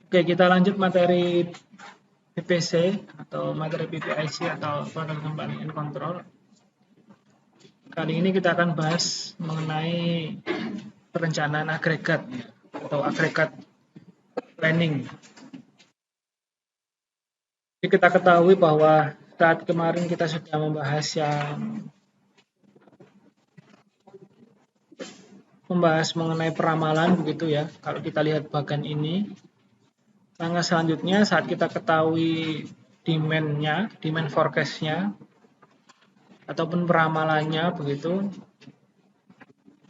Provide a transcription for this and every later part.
Oke, kita lanjut materi PPC atau materi PPIC atau Production Planning and Control. Kali ini kita akan bahas mengenai perencanaan agregat atau agregat planning. Jadi kita ketahui bahwa saat kemarin kita sudah membahas mengenai peramalan begitu ya. Kalau kita lihat bagian ini, langkah selanjutnya saat kita ketahui demand-nya, demand forecast-nya, ataupun peramalannya begitu,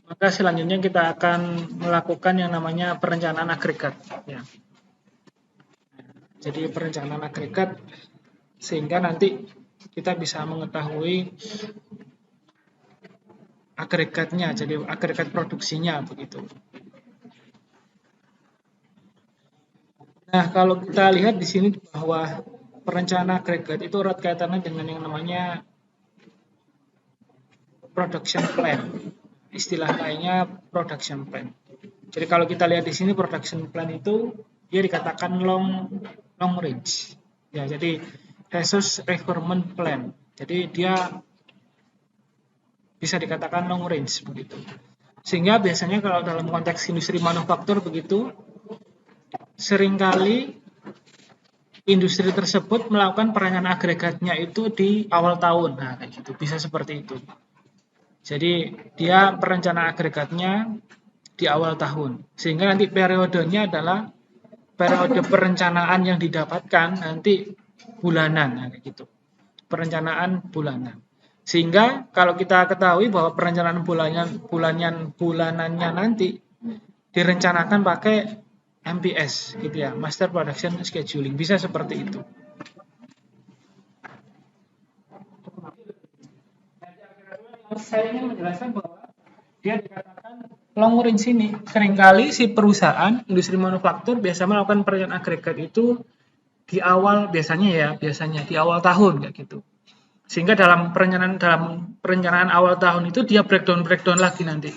maka selanjutnya kita akan melakukan yang namanya perencanaan agregat. Ya. Jadi perencanaan agregat sehingga nanti kita bisa mengetahui agregatnya, jadi agregat produksinya begitu. Nah, kalau kita lihat di sini bahwa perencanaan agregat itu erat kaitannya dengan yang namanya production plan. Istilah lainnya production plan. Jadi kalau kita lihat di sini production plan itu dia dikatakan long range. Ya, jadi resource requirement plan. Jadi dia bisa dikatakan long range begitu. Sehingga biasanya kalau dalam konteks industri manufaktur begitu, seringkali industri tersebut melakukan perencanaan agregatnya itu di awal tahun. Nah, kayak gitu. Bisa seperti itu. Jadi dia perencanaan agregatnya di awal tahun. Sehingga nanti periodenya adalah periode perencanaan yang didapatkan nanti bulanan, kayak gitu. Perencanaan bulanan. Sehingga kalau kita ketahui bahwa perencanaan bulanannya nanti direncanakan pakai MPS gitu ya, Master Production Scheduling. Bisa seperti itu. Saya ingin menjelaskan bahwa dia dikatakan long range ini. Seringkali si perusahaan industri manufaktur biasa melakukan perencanaan agregat itu di awal biasanya di awal tahun kayak gitu. Sehingga dalam perencanaan awal tahun itu dia breakdown lagi nanti.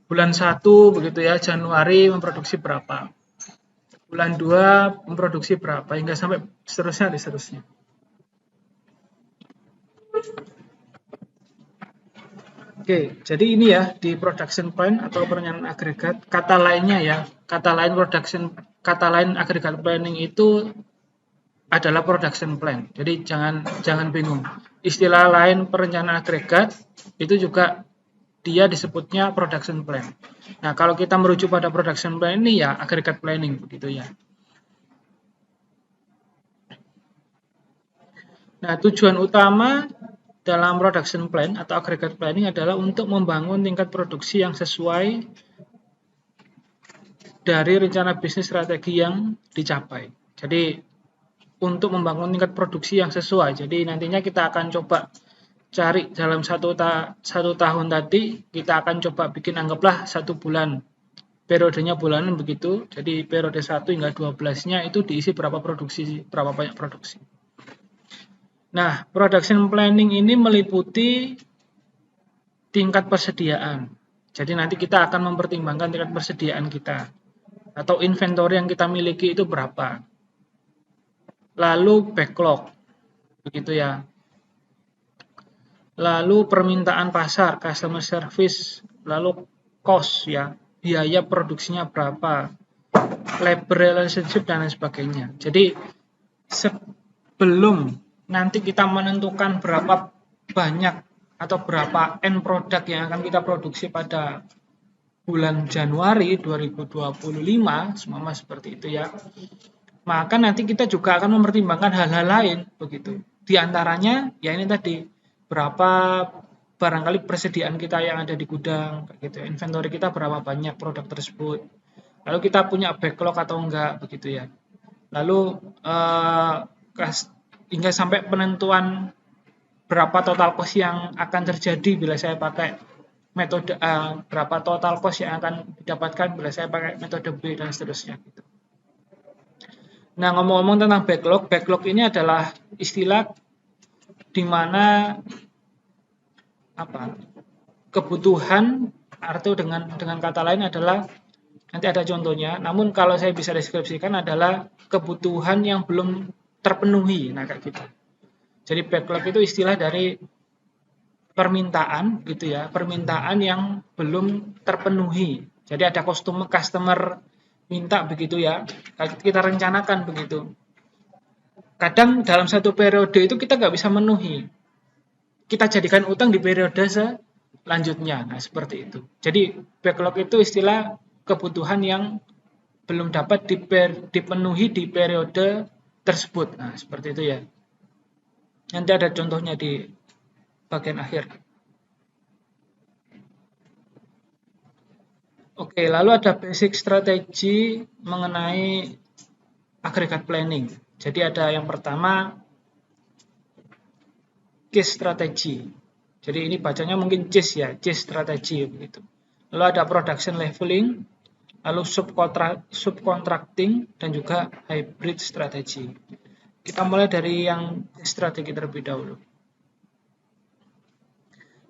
Bulan 1 begitu ya, Januari memproduksi berapa. Bulan 2 memproduksi berapa hingga sampai seterusnya. Oke, jadi ini ya di production plan atau perencanaan agregat. Kata lain agregat planning itu adalah production plan. Jadi jangan bingung. Istilah lain perencanaan agregat itu juga dia disebutnya production plan. Nah, kalau kita merujuk pada production plan ini ya agregat planning begitu ya. Nah, tujuan utama dalam production plan atau agregat planning adalah untuk membangun tingkat produksi yang sesuai dari rencana bisnis strategi yang dicapai. Jadi untuk membangun tingkat produksi yang sesuai. Jadi nantinya kita akan coba cari dalam satu tahun tadi kita akan coba bikin anggaplah 1 bulan. Periodenya bulanan begitu. Jadi periode 1 hingga 12-nya itu diisi berapa banyak produksi. Nah, production planning ini meliputi tingkat persediaan. Jadi nanti kita akan mempertimbangkan tingkat persediaan kita atau inventory yang kita miliki itu berapa. Lalu backlog, begitu ya. Lalu permintaan pasar, customer service, lalu cost ya, biaya produksinya berapa, labor relationship dan lain sebagainya. Jadi sebelum nanti kita menentukan berapa banyak atau berapa end produk yang akan kita produksi pada bulan Januari 2025, semua seperti itu ya. Maka nanti kita juga akan mempertimbangkan hal-hal lain begitu. Di antaranya ya ini tadi berapa barangkali persediaan kita yang ada di gudang gitu. Inventory kita berapa banyak produk tersebut. Lalu kita punya backlog atau enggak begitu ya. Lalu hingga sampai penentuan berapa total cost yang akan terjadi bila saya pakai metode A, berapa total cost yang akan didapatkan bila saya pakai metode B dan seterusnya gitu. Nah, ngomong-ngomong tentang backlog ini adalah istilah di mana kebutuhan atau dengan kata lain adalah Nanti ada contohnya. Namun kalau saya bisa deskripsikan adalah kebutuhan yang belum terpenuhi. Nah, kayak gitu. Jadi backlog itu istilah dari permintaan gitu ya, permintaan yang belum terpenuhi. Jadi ada customer minta begitu ya, kita rencanakan begitu. Kadang dalam satu periode itu kita nggak bisa memenuhi. Kita jadikan utang di periode selanjutnya. Nah, seperti itu. Jadi backlog itu istilah kebutuhan yang belum dapat dipenuhi di periode tersebut. Nah, seperti itu ya. Nanti ada contohnya di bagian akhir. Oke, lalu ada basic strategi mengenai agregat planning. Jadi ada yang pertama case strategi. Jadi ini bacanya mungkin case ya, case strategi begitu. Lalu ada production leveling, lalu subcontracting dan juga hybrid strategi. Kita mulai dari yang strategi terlebih dahulu.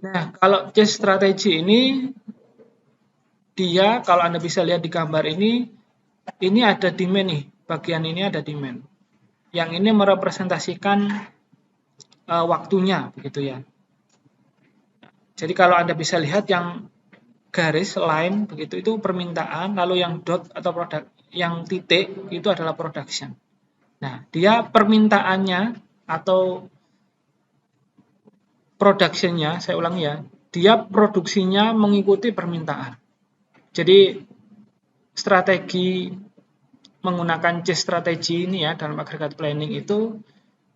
Nah, kalau case strategi ini dia kalau Anda bisa lihat di gambar ini ada demand nih, bagian ini ada demand. Yang ini merepresentasikan waktunya begitu ya. Jadi kalau Anda bisa lihat yang garis line begitu itu permintaan, lalu yang dot atau produk yang titik itu adalah production. Nah, dia permintaannya atau productionnya, saya ulangi ya, dia produksinya mengikuti permintaan. Jadi strategi menggunakan case strategi ini ya dalam agregat planning itu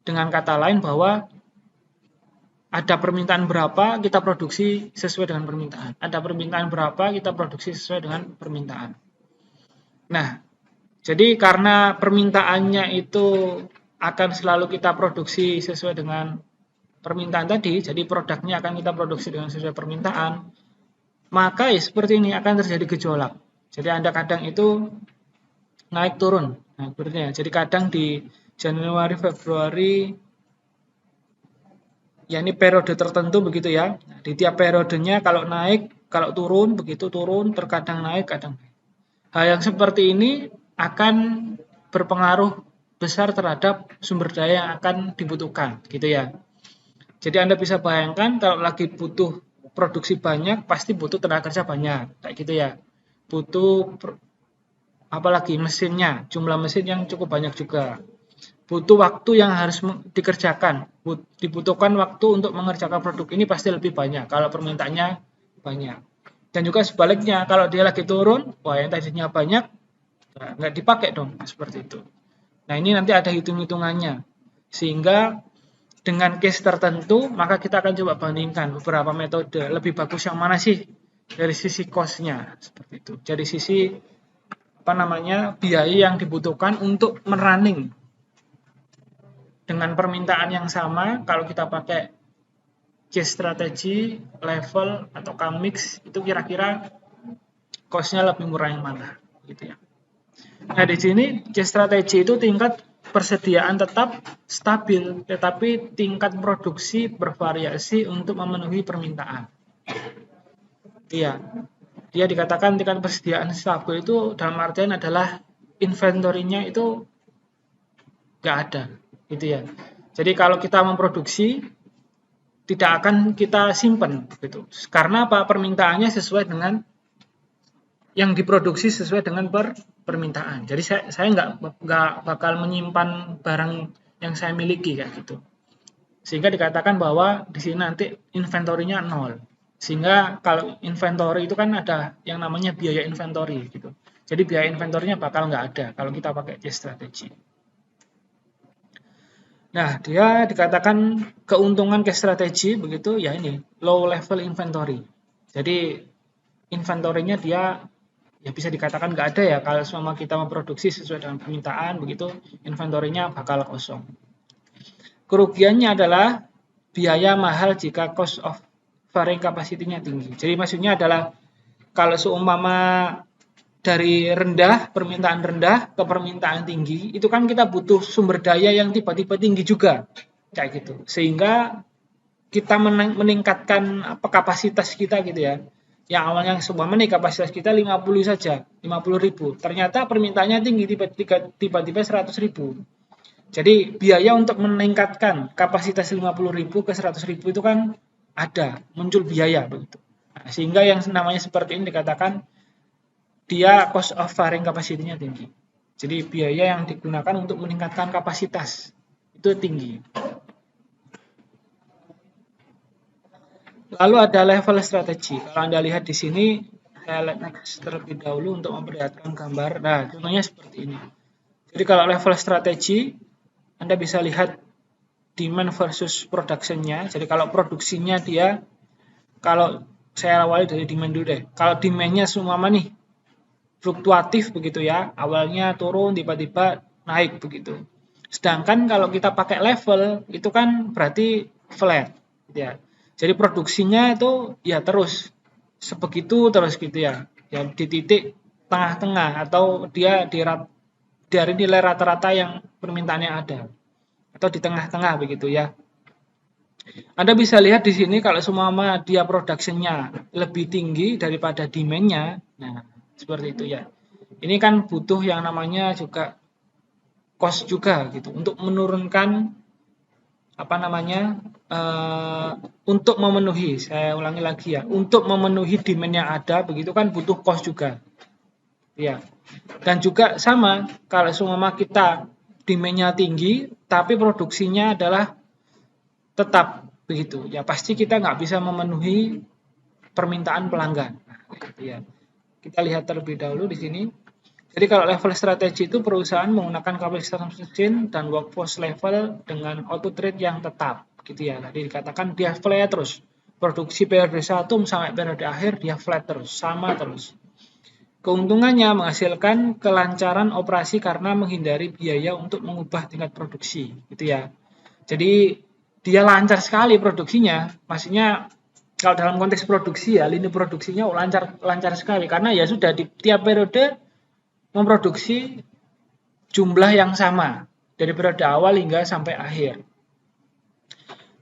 dengan kata lain bahwa ada permintaan berapa kita produksi sesuai dengan permintaan. Ada permintaan berapa kita produksi sesuai dengan permintaan. Nah, jadi karena permintaannya itu akan selalu kita produksi sesuai dengan permintaan tadi, jadi produknya akan kita produksi dengan sesuai permintaan, maka ya seperti ini akan terjadi gejolak. Jadi Anda kadang itu naik turun. Nah, berarti jadi kadang di Januari, Februari, ya ini periode tertentu begitu ya. Nah, di tiap periodenya kalau naik, kalau turun, begitu turun, terkadang naik, kadang naik. Hal yang seperti ini akan berpengaruh besar terhadap sumber daya yang akan dibutuhkan, gitu ya. Jadi Anda bisa bayangkan kalau lagi butuh produksi banyak, pasti butuh tenaga kerja banyak, kayak gitu ya. Butuh apalagi mesinnya, jumlah mesin yang cukup banyak juga. Butuh waktu yang harus dikerjakan, dibutuhkan waktu untuk mengerjakan produk ini pasti lebih banyak kalau permintaannya banyak. Dan juga sebaliknya, kalau dia lagi turun, wah yang tadinya banyak, nggak dipakai dong, seperti itu. Nah ini nanti ada hitung-hitungannya, sehingga dengan case tertentu, maka kita akan coba bandingkan beberapa metode, lebih bagus yang mana sih dari sisi cost-nya, seperti itu. Dari sisi biaya yang dibutuhkan untuk merunning dengan permintaan yang sama. Kalau kita pakai case strategi, level atau mix itu kira-kira cost-nya lebih murah yang mana, gitu ya. Nah di sini case strategi itu tingkat persediaan tetap stabil, tetapi tingkat produksi bervariasi untuk memenuhi permintaan. Iya. Dia dikatakan tingkat persediaan stabil itu dalam artian adalah inventory-nya itu nggak ada, gitu ya. Jadi kalau kita memproduksi tidak akan kita simpan, gitu. Karena apa? Permintaannya sesuai dengan yang diproduksi sesuai dengan permintaan. Jadi saya nggak bakal menyimpan barang yang saya miliki kayak gitu. Sehingga dikatakan bahwa di sini nanti inventory-nya 0. Sehingga kalau inventory itu kan ada yang namanya biaya inventory gitu. Jadi biaya inventory-nya bakal nggak ada kalau kita pakai case strategi. Nah, dia dikatakan keuntungan case strategi begitu ya ini, low level inventory. Jadi inventory-nya dia ya bisa dikatakan nggak ada ya kalau selama kita memproduksi sesuai dengan permintaan begitu, inventory-nya bakal kosong. Kerugiannya adalah biaya mahal jika cost of varying capacity-nya tinggi. Jadi maksudnya adalah kalau seumpama dari permintaan rendah ke permintaan tinggi, itu kan kita butuh sumber daya yang tiba-tiba tinggi juga. Kayak gitu. Sehingga kita meningkatkan kapasitas kita gitu ya. Yang awalnya sebuah nih kapasitas kita 50 saja, 50.000. Ternyata permintaannya tinggi, tiba-tiba 100.000. Jadi biaya untuk meningkatkan kapasitas 50.000 ke 100.000 itu kan ada, muncul biaya begitu. Nah, sehingga yang namanya seperti ini dikatakan dia cost of varying capacity-nya tinggi. Jadi biaya yang digunakan untuk meningkatkan kapasitas itu tinggi. Lalu ada level strategi. Kalau Anda lihat di sini, saya lihat next terlebih dahulu untuk memperlihatkan gambar. Nah, contohnya seperti ini. Jadi kalau level strategi, Anda bisa lihat demand versus production-nya. Jadi kalau produksinya dia, kalau saya awali dari demand dulu deh. Kalau demand-nya semua nih fluktuatif begitu ya, awalnya turun tiba-tiba naik begitu. Sedangkan kalau kita pakai level, itu kan berarti flat gitu ya. Jadi produksinya itu ya terus sebegitu terus gitu ya. Ya di titik tengah-tengah atau dia dari nilai rata-rata yang permintaannya ada. Atau di tengah-tengah begitu ya. Anda bisa lihat di sini kalau semua dia production-nya lebih tinggi daripada demand-nya. Nah, seperti itu ya. Ini kan butuh yang namanya juga cost juga gitu untuk menurunkan apa namanya untuk memenuhi, saya ulangi lagi ya, untuk memenuhi demand yang ada begitu kan butuh cost juga ya. Dan juga sama kalau semua kita demand-nya tinggi tapi produksinya adalah tetap begitu ya, pasti kita nggak bisa memenuhi permintaan pelanggan. Nah, gitu ya. Kita lihat terlebih dahulu di sini. Jadi kalau level strategi itu perusahaan menggunakan kapasitas mesin dan workforce level dengan output rate yang tetap gitu ya. Tadi dikatakan dia flat terus. Produksi periode 1 sampai periode akhir dia flat terus, sama terus. Keuntungannya menghasilkan kelancaran operasi karena menghindari biaya untuk mengubah tingkat produksi gitu ya. Jadi dia lancar sekali produksinya. Maksudnya kalau dalam konteks produksi ya, lini produksinya lancar sekali karena ya sudah di tiap periode memproduksi jumlah yang sama dari periode awal hingga sampai akhir.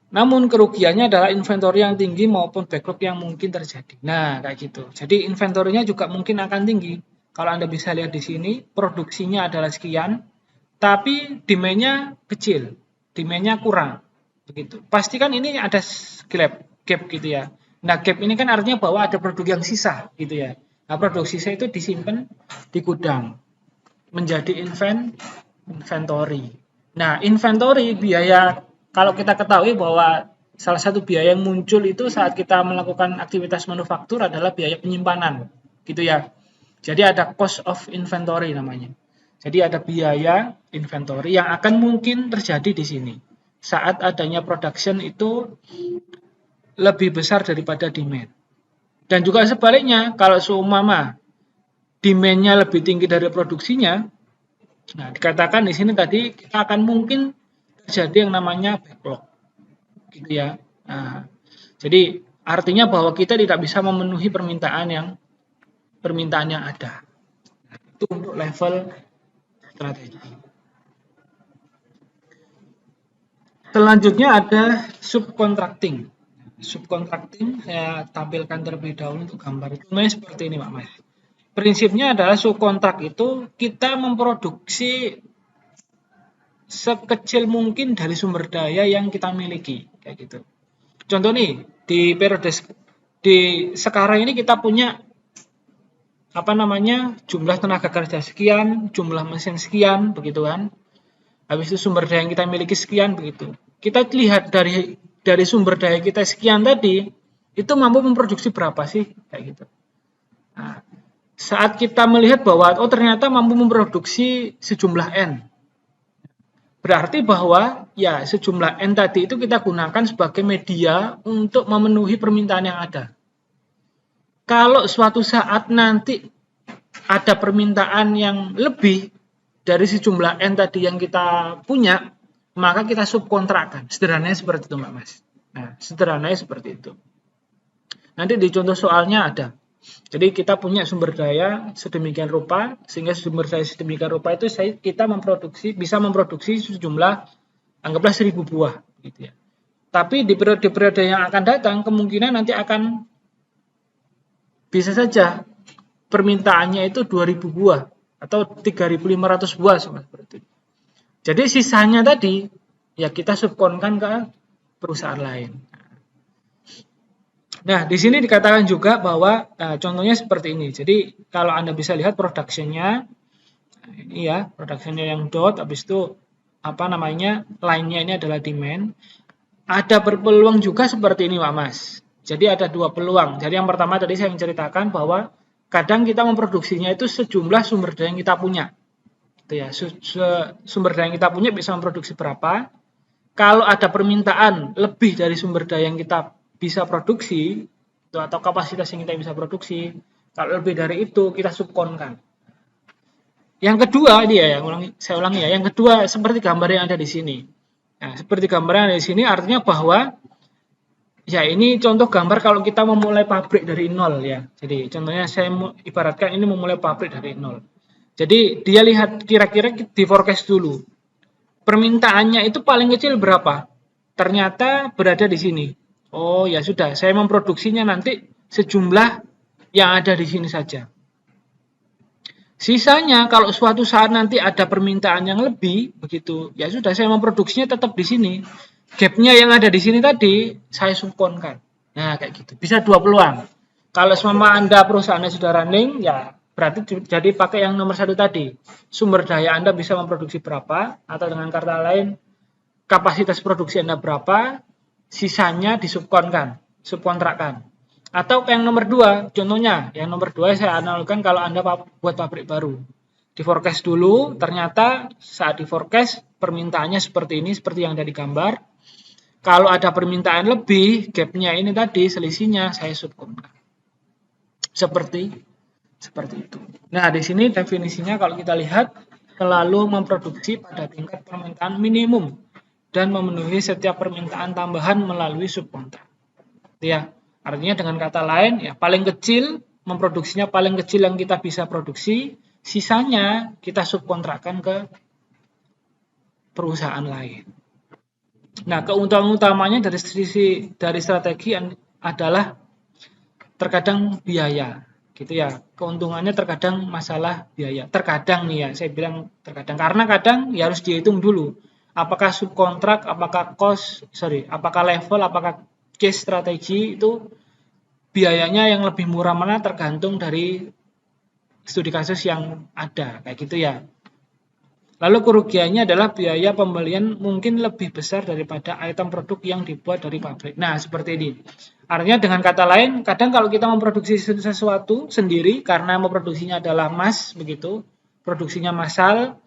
Namun kerugiannya adalah inventory yang tinggi maupun backlog yang mungkin terjadi. Nah, kayak gitu. Jadi inventory-nya juga mungkin akan tinggi. Kalau Anda bisa lihat di sini, produksinya adalah sekian, tapi demand-nya kecil, demand-nya kurang. Begitu. Pastikan ini ada gap gitu ya. Nah, gap ini kan artinya bahwa ada produk yang sisa gitu ya. Nah, produk sisa itu disimpan di gudang menjadi inventory. Nah, inventory biaya kalau kita ketahui bahwa salah satu biaya yang muncul itu saat kita melakukan aktivitas manufaktur adalah biaya penyimpanan, gitu ya. Jadi ada cost of inventory namanya. Jadi ada biaya inventory yang akan mungkin terjadi di sini. Saat adanya production itu lebih besar daripada demand. Dan juga sebaliknya, kalau seumpama demand-nya lebih tinggi dari produksinya, nah dikatakan di sini tadi kita akan mungkin terjadi yang namanya backlog, gitu ya. Nah, jadi artinya bahwa kita tidak bisa memenuhi permintaan yang ada. Nah, itu untuk level strategi. Selanjutnya ada subcontracting. Subcontracting saya tampilkan terlebih dahulu untuk gambar itu seperti ini Pak Mas. Prinsipnya adalah subkontrak itu kita memproduksi sekecil mungkin dari sumber daya yang kita miliki kayak gitu. Contoh nih di periode sekarang ini kita punya jumlah tenaga kerja sekian, jumlah mesin sekian begitu kan. Habis itu sumber daya yang kita miliki sekian begitu. Kita lihat dari sumber daya kita sekian tadi, itu mampu memproduksi berapa sih kayak gitu. Nah, saat kita melihat bahwa ternyata mampu memproduksi sejumlah N. Berarti bahwa ya sejumlah N tadi itu kita gunakan sebagai media untuk memenuhi permintaan yang ada. Kalau suatu saat nanti ada permintaan yang lebih dari sejumlah N tadi yang kita punya, maka kita subkontrakkan. Sederhananya seperti itu Mbak Mas. Nah, sederhananya seperti itu. Nanti di contoh soalnya ada. Jadi kita punya sumber daya sedemikian rupa, sehingga sumber daya sedemikian rupa itu kita bisa memproduksi sejumlah, anggaplah 1000 buah. Gitu ya. Tapi di periode-periode yang akan datang, kemungkinan nanti akan bisa saja permintaannya itu 2.000 buah atau 3.500 buah seperti itu. Jadi sisanya tadi ya kita subkonkan ke perusahaan lain. Nah, di sini dikatakan juga bahwa contohnya seperti ini. Jadi kalau Anda bisa lihat production-nya, ini ya, production-nya yang dot, habis itu apa namanya, line-nya ini adalah demand. Ada berpeluang juga seperti ini Pak Mas. Jadi ada dua peluang. Jadi yang pertama tadi saya menceritakan bahwa kadang kita memproduksinya itu sejumlah sumber daya yang kita punya. Gitu ya. Sumber daya yang kita punya bisa memproduksi berapa. Kalau ada permintaan lebih dari sumber daya yang kita bisa produksi atau kapasitas yang kita bisa produksi, kalau lebih dari itu kita subkonkan. Yang kedua dia ya, saya ulangi ya. Yang kedua seperti gambar yang ada di sini. Nah, seperti gambar yang ada di sini artinya bahwa ya ini contoh gambar kalau kita memulai pabrik dari nol ya. Jadi contohnya saya ibaratkan ini memulai pabrik dari nol. Jadi dia lihat kira-kira di forecast dulu. Permintaannya itu paling kecil berapa? Ternyata berada di sini. Oh ya sudah, saya memproduksinya nanti sejumlah yang ada di sini saja. Sisanya kalau suatu saat nanti ada permintaan yang lebih, begitu, ya sudah saya memproduksinya tetap di sini. Gapnya yang ada di sini tadi saya subkonkan. Nah kayak gitu. Bisa dua peluang. Kalau selama Anda perusahaannya sudah running, ya berarti jadi pakai yang nomor satu tadi. Sumber daya Anda bisa memproduksi berapa, atau dengan kata lain, kapasitas produksi Anda berapa, sisanya disubkonkan, subkontrakkan. Atau yang nomor dua, contohnya, yang nomor dua saya analogikan kalau Anda buat pabrik baru. Di forecast dulu, ternyata saat di forecast permintaannya seperti ini, seperti yang ada di gambar. Kalau ada permintaan lebih, gapnya ini tadi, selisihnya saya subkontrakan. Seperti itu. Nah, di sini definisinya kalau kita lihat, selalu memproduksi pada tingkat permintaan minimum dan memenuhi setiap permintaan tambahan melalui subkontrak. Ya, artinya dengan kata lain, ya paling kecil, memproduksinya paling kecil yang kita bisa produksi, sisanya kita subkontrakkan ke perusahaan lain. Nah, keuntungan utamanya dari strategi adalah terkadang biaya. Gitu ya, keuntungannya terkadang masalah biaya. Terkadang nih ya, saya bilang terkadang karena kadang ya harus dihitung dulu. Apakah subkontrak, apakah apakah level, apakah case strategi itu biayanya yang lebih murah mana tergantung dari studi kasus yang ada, kayak gitu ya. Lalu kerugiannya adalah biaya pembelian mungkin lebih besar daripada item produk yang dibuat dari pabrik. Nah, seperti ini. Artinya dengan kata lain, kadang kalau kita memproduksi sesuatu sendiri karena memproduksinya adalah mass begitu, produksinya massal,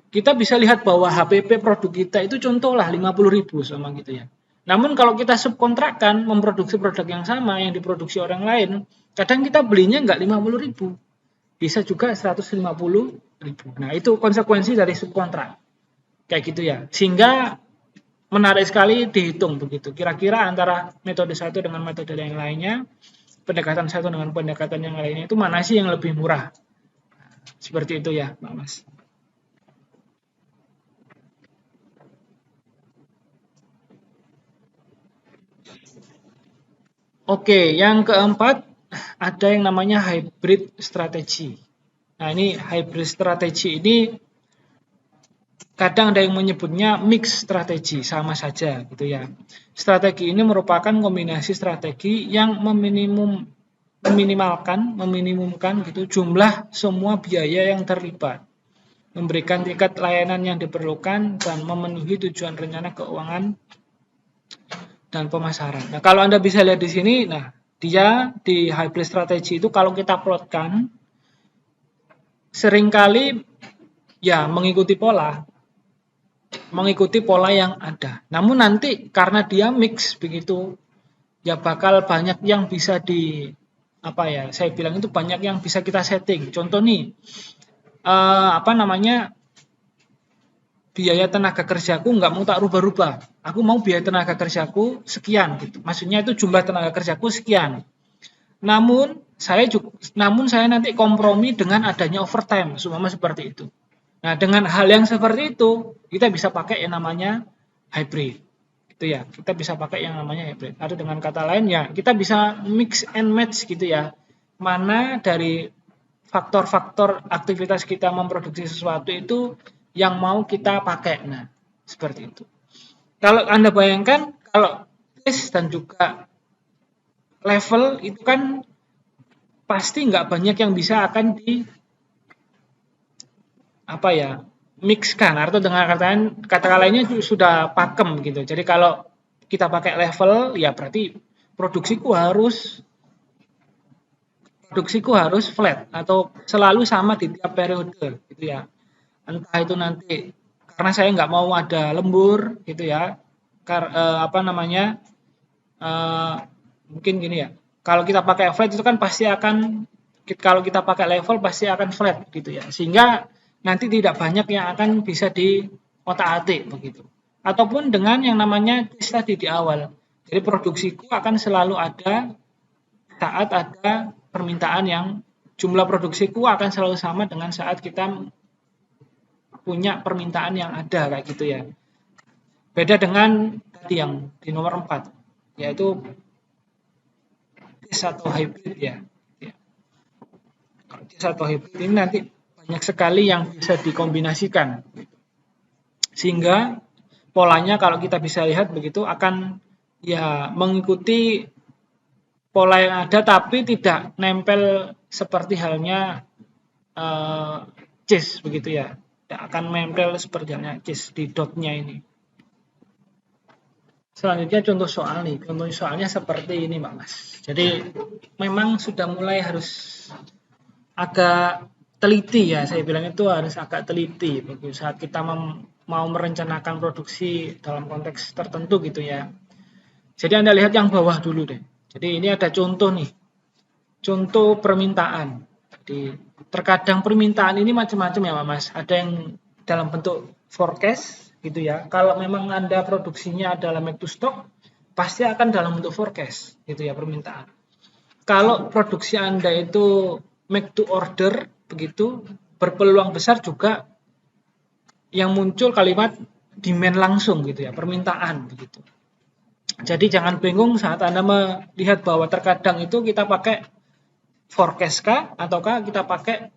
kita bisa lihat bahwa HPP produk kita itu contohlah 50.000 sama gitu ya. Namun kalau kita subkontrakkan memproduksi produk yang sama yang diproduksi orang lain, kadang kita belinya nggak 50.000. Bisa juga 150.000. Nah, itu konsekuensi dari subkontrak. Kayak gitu ya. Sehingga menarik sekali dihitung begitu. Kira-kira antara metode satu dengan metode yang lainnya, pendekatan satu dengan pendekatan yang lainnya itu mana sih yang lebih murah? Seperti itu ya, Pak Mas. Oke, yang keempat ada yang namanya hybrid strategy. Nah, ini hybrid strategy ini kadang ada yang menyebutnya mix strategi, sama saja gitu ya. Strategi ini merupakan kombinasi strategi yang meminimumkan gitu jumlah semua biaya yang terlibat, memberikan tingkat layanan yang diperlukan dan memenuhi tujuan rencana keuangan dan pemasaran. Nah, kalau Anda bisa lihat di sini, nah dia di hybrid strategi itu kalau kita plotkan seringkali ya mengikuti pola yang ada. Namun nanti karena dia mix begitu, ya bakal banyak yang bisa saya bilang itu banyak yang bisa kita setting. Contoh nih, biaya tenaga kerjaku nggak mau tak rubah-rubah. Aku mau biaya tenaga kerjaku sekian gitu. Maksudnya itu jumlah tenaga kerjaku sekian. Namun saya nanti kompromi dengan adanya overtime, semua seperti itu. Nah, dengan hal yang seperti itu, kita bisa pakai yang namanya hybrid. Gitu ya. Kita bisa pakai yang namanya hybrid. Atau dengan kata lain ya, kita bisa mix and match gitu ya. mana dari faktor-faktor aktivitas kita memproduksi sesuatu itu yang mau kita pakai. Nah, seperti itu. Kalau Anda bayangkan, kalau case dan juga level itu kan pasti nggak banyak yang bisa akan di mixkan, atau dengan kata lainnya sudah pakem gitu. Jadi kalau kita pakai level, ya berarti produksiku harus flat atau selalu sama di tiap periode gitu ya. Entah itu nanti karena saya nggak mau ada lembur gitu ya. Mungkin gini ya. Kalau kita pakai flat itu kan pasti akan, kalau kita pakai level pasti akan flat gitu ya. Sehingga nanti tidak banyak yang akan bisa di otak-atik begitu. Ataupun dengan yang namanya tadi di awal. Jadi produksiku akan selalu ada saat ada permintaan, yang jumlah produksiku akan selalu sama dengan saat kita punya permintaan yang ada kayak gitu ya. Beda dengan tadi yang di nomor 4, yaitu case atau hybrid ya. Kalau case atau hybrid ini nanti banyak sekali yang bisa dikombinasikan. Sehingga polanya kalau kita bisa lihat begitu akan ya mengikuti pola yang ada, tapi tidak nempel seperti halnya case begitu ya. Tidak akan nempel seperti halnya case di dotnya ini. Selanjutnya contoh soal nih. Contoh soalnya seperti ini, Mbak Mas. Jadi memang sudah mulai harus agak teliti ya. Saya bilang itu harus agak teliti bagi saat kita mau merencanakan produksi dalam konteks tertentu gitu ya. Jadi Anda lihat yang bawah dulu deh. Jadi ini ada contoh nih. Contoh permintaan. Jadi terkadang permintaan ini macam-macam ya, Mbak Mas. Ada yang dalam bentuk forecast gitu ya. Kalau memang Anda produksinya adalah make to stock, pasti akan dalam bentuk forecast gitu ya permintaan. Kalau produksi Anda itu make to order begitu, berpeluang besar juga yang muncul kalimat demand langsung gitu ya, permintaan begitu. Jadi jangan bingung saat Anda melihat bahwa terkadang itu kita pakai forecast kah ataukah kita pakai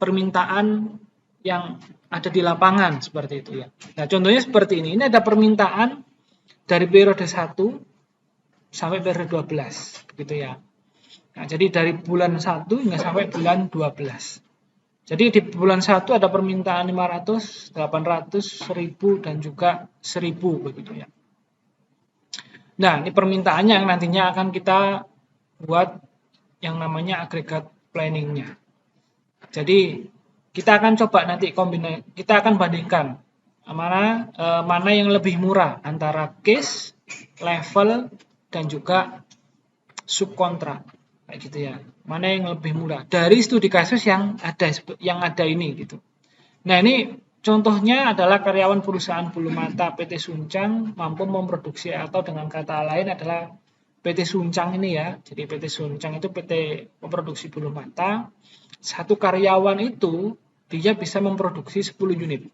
permintaan yang ada di lapangan seperti itu ya. Nah, contohnya seperti ini. Ini ada permintaan dari periode 1 sampai periode 12 gitu ya. Nah, jadi dari bulan 1 hingga sampai bulan 12. Jadi di bulan 1 ada permintaan 500, 800, 1000 dan juga 1000 begitu ya. Nah, ini permintaannya yang nantinya akan kita buat yang namanya agregat planning-nya. Jadi kita akan coba nanti kita akan bandingkan mana yang lebih murah antara case, level, dan juga subkontrak kayak gitu ya. Mana yang lebih murah dari studi kasus yang ada ini gitu. Nah, ini contohnya adalah karyawan perusahaan bulu mata PT Suncang mampu memproduksi, atau dengan kata lain adalah PT Suncang ini ya. Jadi PT Suncang itu PT memproduksi bulu mata. Satu karyawan itu dia bisa memproduksi 10 unit.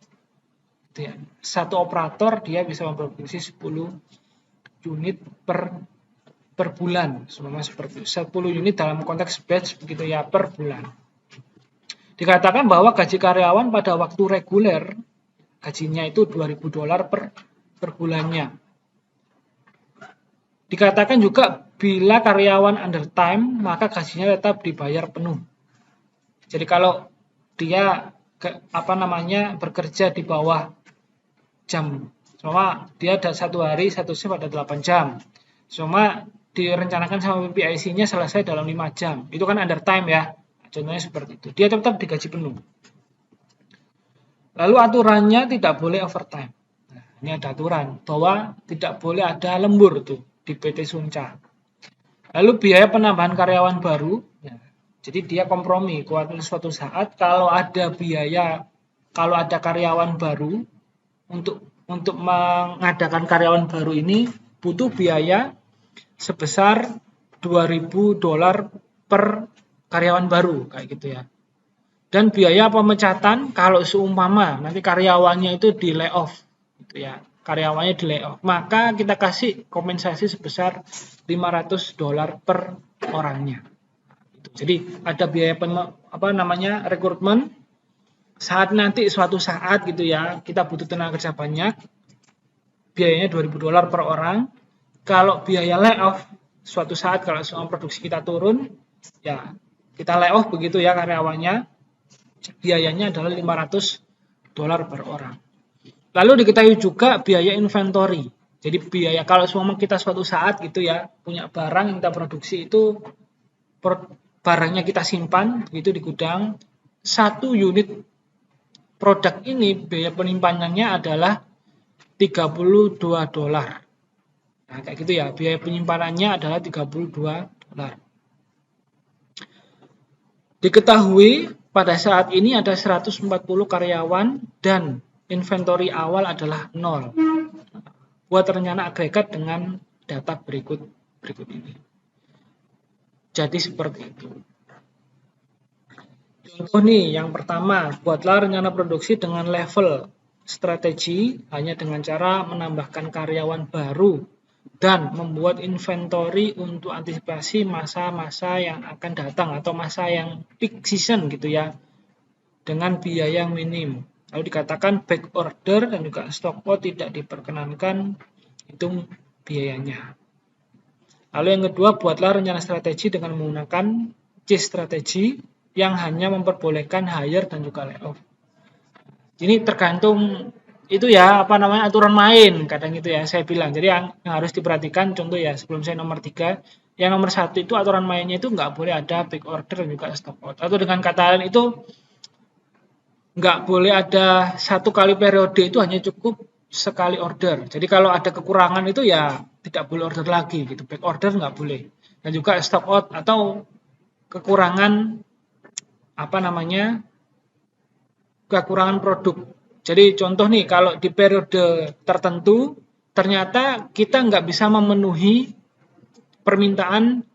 Satu operator dia bisa memproduksi 10 unit per bulan. Semua seperti 10 unit dalam konteks batch begitu ya, per bulan. Dikatakan bahwa gaji karyawan pada waktu reguler gajinya itu $2.000 per bulannya. Dikatakan juga bila karyawan undertime maka gajinya tetap dibayar penuh. Jadi kalau dia bekerja di bawah jam, cuma dia ada satu hari satu shift ada 8 jam, cuma direncanakan sama PIC-nya selesai dalam 5 jam, itu kan undertime ya, contohnya seperti itu, dia tetap digaji penuh. Lalu aturannya tidak boleh overtime. Nah, ini ada aturan bahwa tidak boleh ada lembur tuh di PT Suncang. Lalu biaya penambahan karyawan baru, ya, jadi dia kompromi, suatu saat kalau ada karyawan baru, untuk mengadakan karyawan baru ini butuh biaya sebesar $2.000 per karyawan baru kayak gitu ya. Dan biaya pemecatan kalau seumpama nanti karyawannya itu di layoff gitu ya. Karyawannya di layoff, maka kita kasih kompensasi sebesar $500 per orangnya. Jadi ada biaya rekrutmen saat nanti suatu saat gitu ya kita butuh tenaga kerja banyak, biayanya $2.000 per orang. Kalau biaya layoff suatu saat kalau semua produksi kita turun, ya kita layoff begitu ya karyawannya, biayanya adalah $500 per orang. Lalu diketahui juga biaya inventory. Jadi biaya kalau semua kita suatu saat gitu ya punya barang yang kita produksi itu barangnya kita simpan begitu di gudang, 1 unit produk ini biaya penyimpanannya adalah $32. Nah, kayak gitu ya, biaya penyimpanannya adalah $32. Diketahui pada saat ini ada 140 karyawan dan inventory awal adalah 0. Buat rencana agregat dengan data berikut ini. Jadi seperti itu. Contoh nih, yang pertama, buatlah rencana produksi dengan level strategi hanya dengan cara menambahkan karyawan baru dan membuat inventory untuk antisipasi masa-masa yang akan datang atau masa yang peak season gitu ya, dengan biaya yang minim. Lalu dikatakan back order dan juga stock out tidak diperkenankan hitung biayanya. Lalu yang kedua, buatlah rencana strategi dengan menggunakan chase strategi yang hanya memperbolehkan hire dan juga layoff. Ini tergantung itu ya aturan main kadang itu ya saya bilang. Jadi yang harus diperhatikan contoh ya sebelum saya nomor 3, yang nomor 1 itu aturan mainnya itu nggak boleh ada back order dan juga stock out. Atau dengan kata lain itu nggak boleh ada 1 kali periode itu hanya cukup sekali order. Jadi kalau ada kekurangan itu ya tidak boleh order lagi gitu. Back order nggak boleh. Dan juga stock out atau kekurangan kekurangan produk. Jadi contoh nih kalau di periode tertentu ternyata kita nggak bisa memenuhi permintaan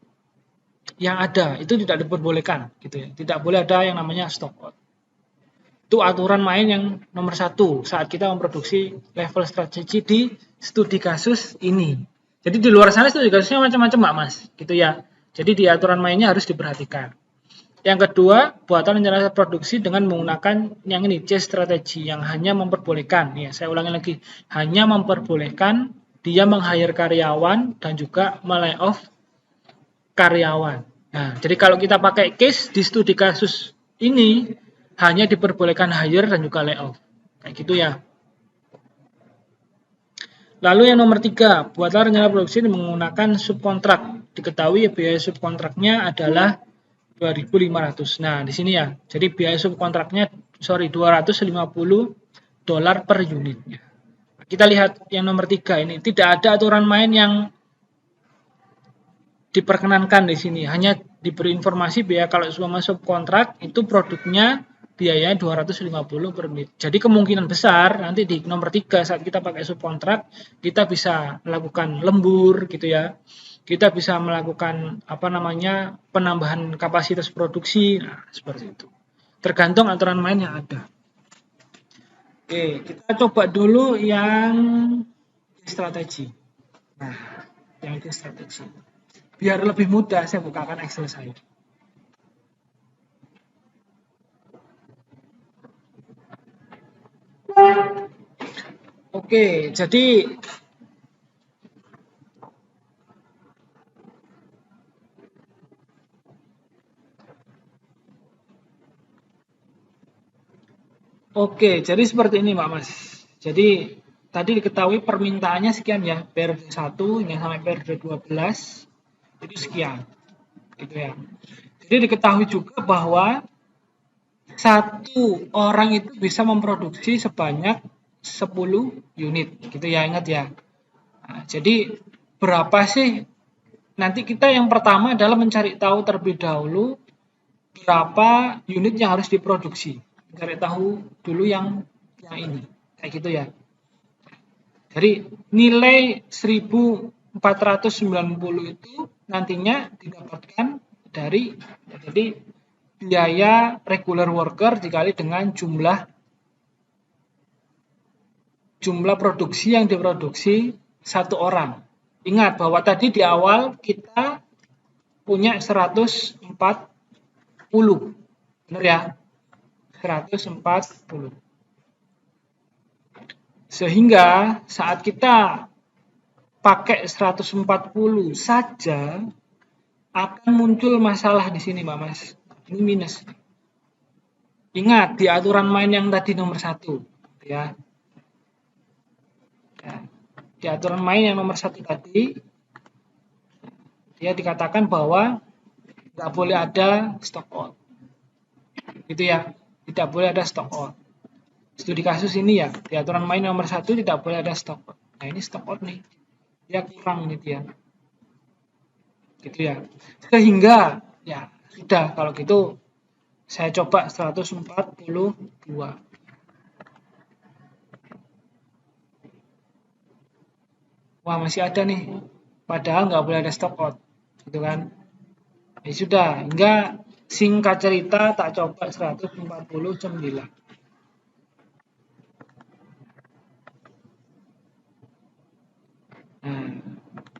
yang ada, itu tidak diperbolehkan gitu ya. Tidak boleh ada yang namanya stock out. Itu aturan main yang nomor 1 saat kita memproduksi level strategi di studi kasus ini. Jadi di luar sana studi kasusnya macam-macam Mbak Mas, gitu ya. Jadi di aturan mainnya harus diperhatikan. Yang kedua, buatan rencana produksi dengan menggunakan yang ini, chase strategi yang hanya memperbolehkan, ya saya ulangi lagi, hanya memperbolehkan dia meng-hire karyawan dan juga melay-off karyawan. Nah, jadi kalau kita pakai case di studi kasus ini, hanya diperbolehkan hire dan juga layoff. Kayak gitu ya. Lalu yang nomor 3, buatlah rencana produksi menggunakan subkontrak. Diketahui biaya subkontraknya adalah 2.500. Nah, di sini ya. Jadi biaya subkontraknya $250 per unitnya. Kita lihat yang nomor 3 ini. Tidak ada aturan main yang diperkenankan di sini. Hanya diberi informasi biaya kalau semua subkontrak itu produknya biayanya 250 per unit. Jadi kemungkinan besar nanti di nomor 3 saat kita pakai subkontrak kita bisa melakukan lembur gitu ya. Kita bisa melakukan penambahan kapasitas produksi. Nah, seperti itu. Tergantung aturan main yang ada. Oke, kita coba dulu yang strategi. Nah, yang strategi. Biar lebih mudah saya bukakan Excel saya. Oke, jadi seperti ini Pak Mas. Jadi tadi diketahui permintaannya sekian ya, periode 1 hingga sampai periode 12 itu sekian. Gitu ya. Jadi diketahui juga bahwa 1 orang itu bisa memproduksi sebanyak 10 unit, gitu ya, ingat ya. Nah, jadi berapa sih? Nanti kita yang pertama adalah mencari tahu terlebih dahulu berapa unit yang harus diproduksi. Cari tahu dulu yang ini, kayak gitu ya. Jadi nilai 1.490 itu nantinya didapatkan dari biaya regular worker dikali dengan jumlah produksi yang diproduksi 1 orang. Ingat bahwa tadi di awal kita punya 140 Benar ya? 140. Sehingga saat kita pakai 140 saja akan muncul masalah di sini, Mbak Mas. Ini minus. Ingat di aturan main yang tadi nomor 1, ya. Di aturan main yang nomor 1 tadi, dia dikatakan bahwa nggak boleh ada stock out. Gitu ya, tidak boleh ada stock out. Studi kasus ini ya, di aturan main nomor 1 tidak boleh ada stock out. Nah ini stock out nih, dia kurang gitu ya. Gitu ya. Sehingga ya sudah kalau gitu saya coba 142. Wah masih ada nih, padahal nggak boleh ada stock out, gitu kan. Ya sudah, hingga singkat cerita tak coba 149. Nah,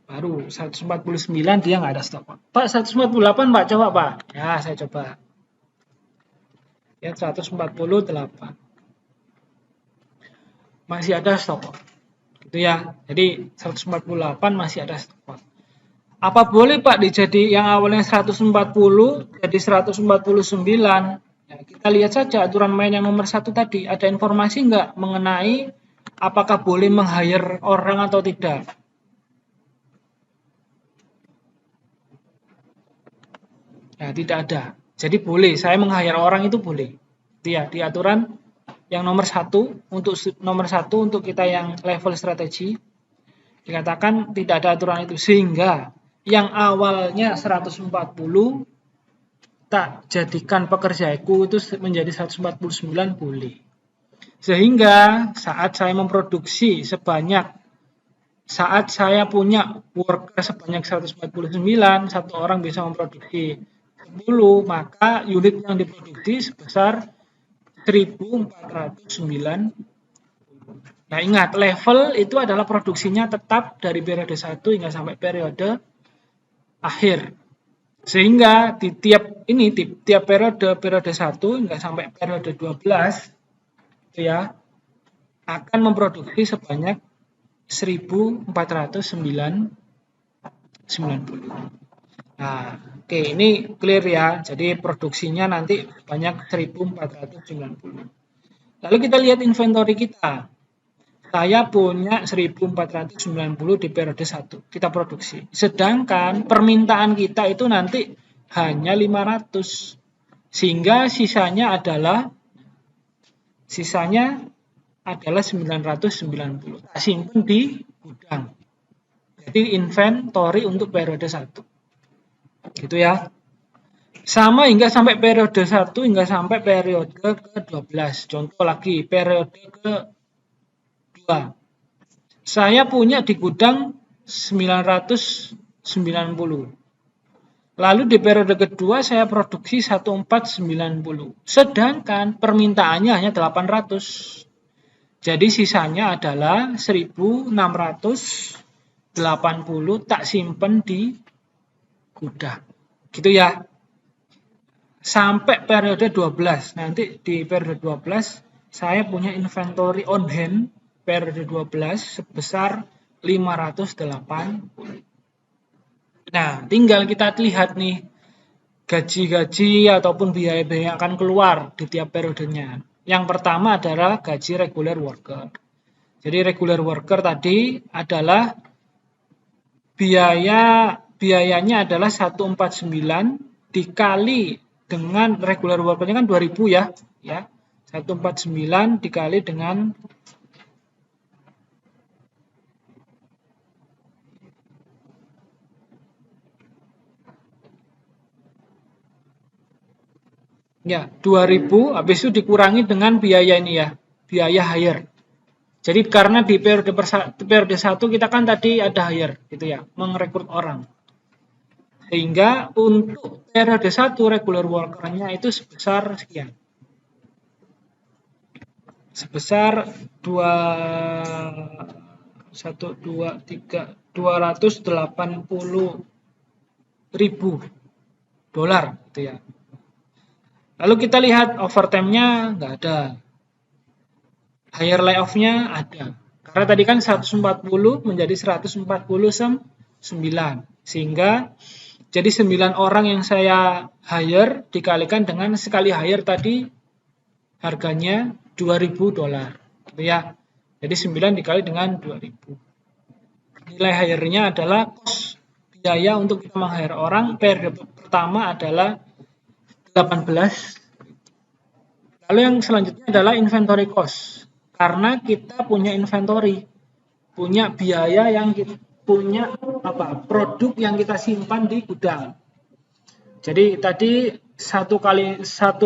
baru 149 dia nggak ada stock out. Pak 148 Pak, coba Pak. Ya saya coba. Ya 148. Masih ada stock out. Gitu ya. Jadi 148 masih ada stock out. Apa boleh Pak dijadi yang awalnya 140 jadi 149? Ya, kita lihat saja aturan main yang nomor 1 tadi. Ada informasi nggak mengenai apakah boleh meng-hire orang atau tidak? Ya, tidak ada. Jadi boleh, saya meng-hire orang itu boleh. Ya, di aturan yang nomor 1 untuk kita yang level strategi dikatakan tidak ada aturan itu, sehingga yang awalnya 140 tak jadikan pekerjaku itu menjadi 149 boleh. Sehingga saat saya memproduksi saat saya punya worker sebanyak 149, satu orang bisa memproduksi 10, maka unit yang diproduksi sebesar 1409. Nah ingat, level itu adalah produksinya tetap dari periode 1 hingga sampai periode akhir. Sehingga di tiap periode 1 hingga sampai periode 12 itu ya akan memproduksi sebanyak 1490. Nah, oke, ini clear ya. Jadi produksinya nanti banyak 1490. Lalu kita lihat inventory kita. Saya punya 1490 di periode 1. Kita produksi. Sedangkan permintaan kita itu nanti hanya 500. Sehingga sisanya adalah 990. Tak simpan di gudang. Jadi inventory untuk periode 1. Gitu ya. Sama hingga sampai periode 1 hingga sampai periode ke-12. Contoh lagi, periode ke-2. Saya punya di gudang 990. Lalu di periode kedua saya produksi 1490. Sedangkan permintaannya hanya 800. Jadi sisanya adalah 1680 tak simpen di gudang. Gitu ya. Sampai periode 12. Nanti di periode 12 saya punya inventory on hand periode 12 sebesar 580. Nah, tinggal kita lihat nih gaji-gaji ataupun biaya-biaya yang akan keluar di tiap periodenya. Yang pertama adalah gaji regular worker. Jadi regular worker tadi adalah biayanya adalah 149 dikali dengan regular workernya kan 2000 ya. 149 dikali dengan ya 2000 habis itu dikurangi dengan biaya ini ya, biaya hire. Jadi karena di periode 1 kita kan tadi ada hire gitu ya, merekrut orang. Sehingga untuk periode 1 regular worker-nya itu sebesar sekian. Sebesar 280.000 dolar gitu ya. Lalu kita lihat overtime-nya nggak ada. Hire layoff-nya ada. Karena tadi kan 140 menjadi 149. Sehingga jadi 9 orang yang saya hire dikalikan dengan sekali hire tadi harganya $2.000. Gitu ya. Jadi 9 dikali dengan 2.000. Nilai hire-nya adalah cost biaya untuk kita meng-hire orang periode pertama adalah 18. Lalu yang selanjutnya adalah inventory cost. Karena kita punya inventory, punya biaya yang kita punya produk yang kita simpan di gudang. Jadi tadi satu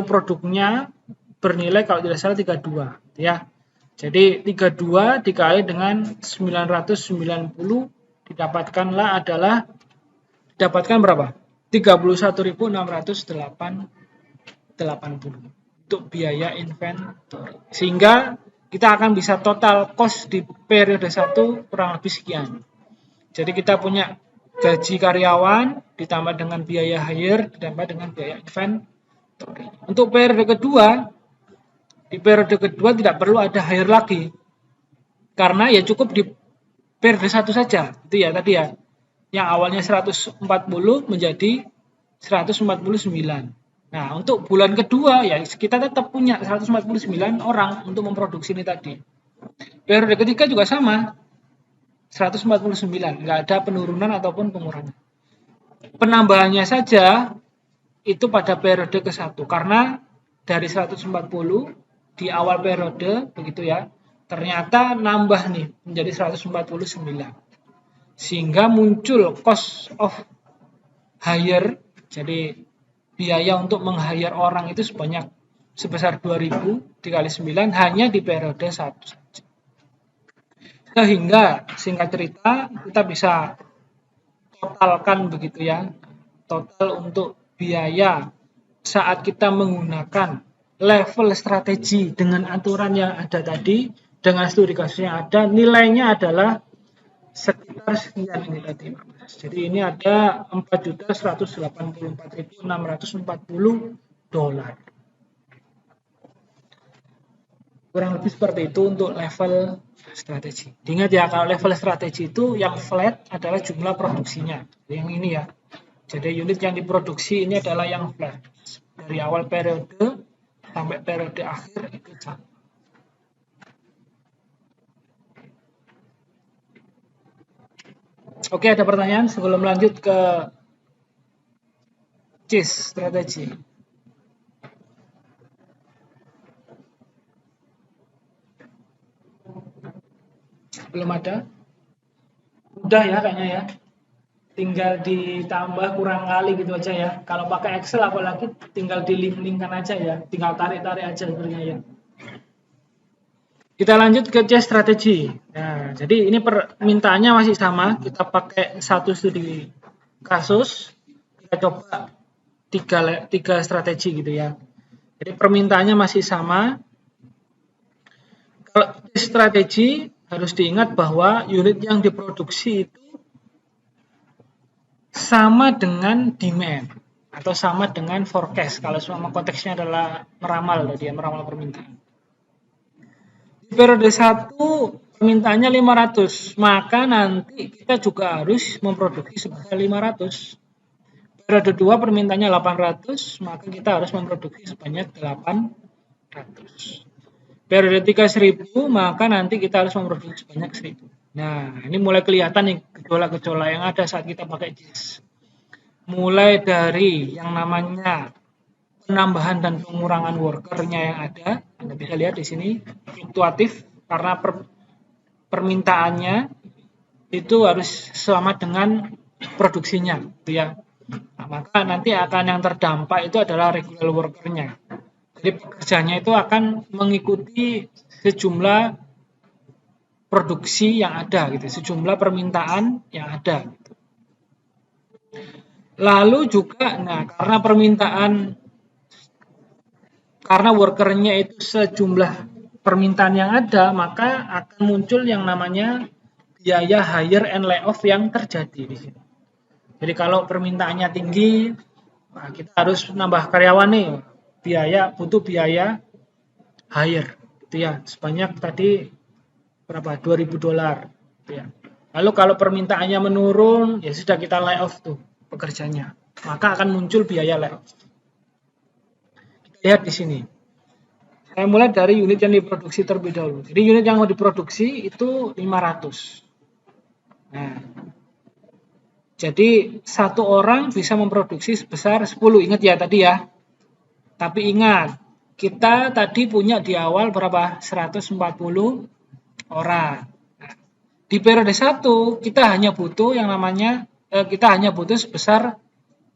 produknya bernilai kalau tidak salah 32 ya. Jadi 32 dikali dengan 990 didapatkan berapa? 31.680 untuk biaya inventory. Sehingga kita akan bisa total cost di periode 1 kurang lebih sekian. Jadi kita punya gaji karyawan ditambah dengan biaya hire ditambah dengan biaya inventory. Untuk periode kedua, di periode kedua tidak perlu ada hire lagi. Karena ya cukup di periode 1 saja. Itu ya tadi ya. Yang awalnya 140 menjadi 149. Nah, untuk bulan kedua ya kita tetap punya 149 orang untuk memproduksi ini tadi. Periode ketiga juga sama. 149, nggak ada penurunan ataupun pengurangan. Penambahannya saja itu pada periode ke-1 karena dari 140 di awal periode begitu ya. Ternyata nambah nih menjadi 149. Sehingga muncul cost of hire, jadi biaya untuk meng-hire orang itu sebesar 2.000 dikali 9 hanya di periode 1 saja. Sehingga singkat cerita kita bisa totalkan begitu ya. Total untuk biaya saat kita menggunakan level strategi dengan aturan yang ada tadi, dengan studi kasus yang ada, nilainya adalah sekitar sekian ini tadi. Jadi ini ada $4.184.640. Kurang lebih seperti itu untuk level strategi. Ingat ya, kalau level strategi itu yang flat adalah jumlah produksinya. Yang ini ya. Jadi unit yang diproduksi ini adalah yang flat. Dari awal periode sampai periode akhir itu sama. Oke, ada pertanyaan sebelum lanjut ke CIS strategi. Belum ada? Udah ya kayaknya ya. Tinggal ditambah kurang kali gitu aja ya. Kalau pakai Excel apalagi tinggal dilink-linkkan aja ya. Tinggal tarik-tarik aja sebenarnya ya. Kita lanjut ke CIS strategi. Nah, jadi ini permintaannya masih sama. Kita pakai satu studi kasus. Kita coba tiga strategi gitu ya. Jadi permintaannya masih sama. Kalau CIS strategi harus diingat bahwa unit yang diproduksi itu sama dengan demand atau sama dengan forecast. Kalau semua konteksnya adalah meramal tadi ya, meramal permintaan. Di periode 1 permintaannya 500, maka nanti kita juga harus memproduksi sebesar 500. Periode 2 permintaannya 800, maka kita harus memproduksi sebanyak 800. Periode 3 1000, maka nanti kita harus memproduksi sebanyak 1000. Nah, ini mulai kelihatan nih gejolak-gejolak yang ada saat kita pakai JIS. Mulai dari yang namanya penambahan dan pengurangan workernya yang ada, Anda bisa lihat di sini fluktuatif karena permintaannya itu harus sama dengan produksinya, gitu ya. Nah, maka nanti akan yang terdampak itu adalah regular workernya. Jadi pekerjanya itu akan mengikuti sejumlah produksi yang ada gitu, sejumlah permintaan yang ada. Lalu juga, karena workernya itu sejumlah permintaan yang ada, maka akan muncul yang namanya biaya hire and layoff yang terjadi di sini. Jadi kalau permintaannya tinggi, nah kita harus nambah karyawan nih. butuh biaya hire gitu ya, sebanyak tadi berapa, $2.000 gitu ya. Lalu kalau permintaannya menurun, ya sudah kita layoff tuh pekerjanya, maka akan muncul biaya layoff. Lihat di sini. Saya mulai dari unit yang diproduksi terlebih dahulu. Jadi unit yang mau diproduksi itu 500. Nah, jadi satu orang bisa memproduksi sebesar 10. Ingat ya tadi ya. Tapi ingat, kita tadi punya di awal berapa? 140 orang. Nah, di periode 1 kita hanya butuh sebesar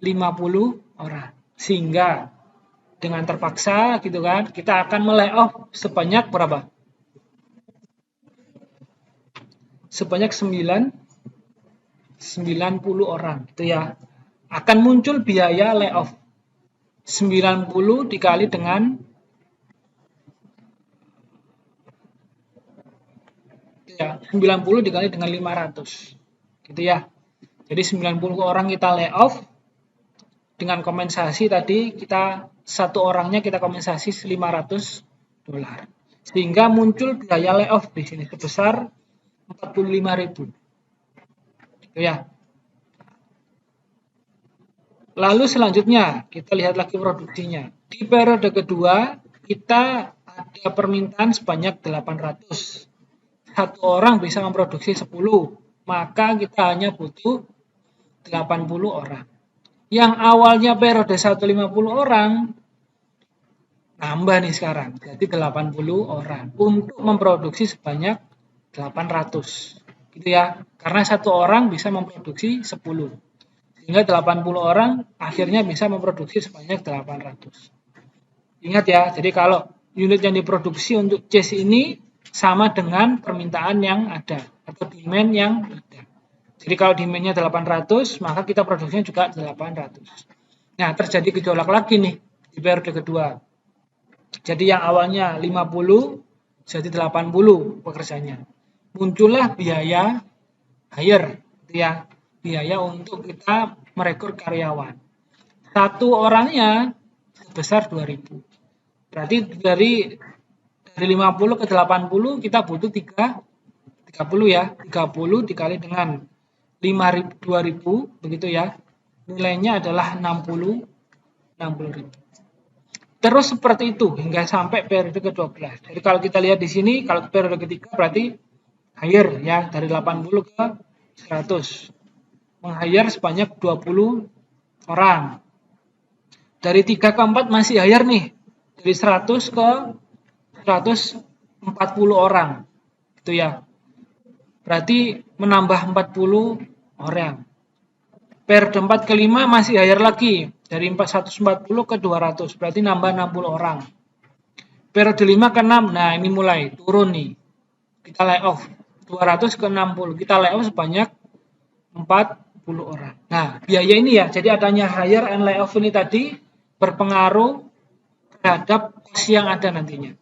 50 orang. Sehingga dengan terpaksa gitu kan, kita akan melay-off sebanyak berapa? Sebanyak 90 orang gitu ya. Akan muncul biaya layoff 90 dikali dengan ya, 90 dikali dengan 500 gitu ya. Jadi 90 orang kita layoff dengan kompensasi tadi satu orangnya kita kompensasi $500. Sehingga muncul biaya layoff di sini sebesar 45.000. Gitu ya. Lalu selanjutnya kita lihat lagi produksinya. Di periode kedua kita ada permintaan sebanyak 800. Satu orang bisa memproduksi 10, maka kita hanya butuh 80 orang. Yang awalnya periode 150 orang, nambah nih sekarang, jadi 80 orang untuk memproduksi sebanyak 800. Gitu ya, karena satu orang bisa memproduksi 10. Sehingga 80 orang akhirnya bisa memproduksi sebanyak 800. Ingat ya, jadi kalau unit yang diproduksi untuk case ini sama dengan permintaan yang ada atau demand yang ada. Jadi kalau demand-nya 800, maka kita produksinya juga 800. Nah, terjadi gejolak lagi nih di periode kedua. Jadi yang awalnya 50 jadi 80 pekerjanya. Muncullah biaya hire, ya, biaya untuk kita merekrut karyawan. Satu orangnya sebesar 2.000. Berarti dari 50 ke 80 kita butuh 30 ya. 30 dikali dengan 2.000 begitu ya. Nilainya adalah 60.000. Terus seperti itu hingga sampai periode ke-12. Jadi kalau kita lihat di sini, kalau periode ketiga berarti hire ya, dari 80 ke 100. Meng-hire sebanyak 20 orang. Dari 3 ke 4 masih hire nih. Dari 100 ke 140 orang. Gitu ya. Berarti menambah 40 orang. Periode 4 ke 5 masih hire lagi. Dari 140 ke 200. Berarti nambah 60 orang. Periode 5 ke 6. Nah ini mulai turun nih. Kita lay off. 200 ke 60. Kita lay off sebanyak 40 orang. Nah biaya ini ya. Jadi adanya hire and lay off ini tadi berpengaruh terhadap cost yang ada nantinya.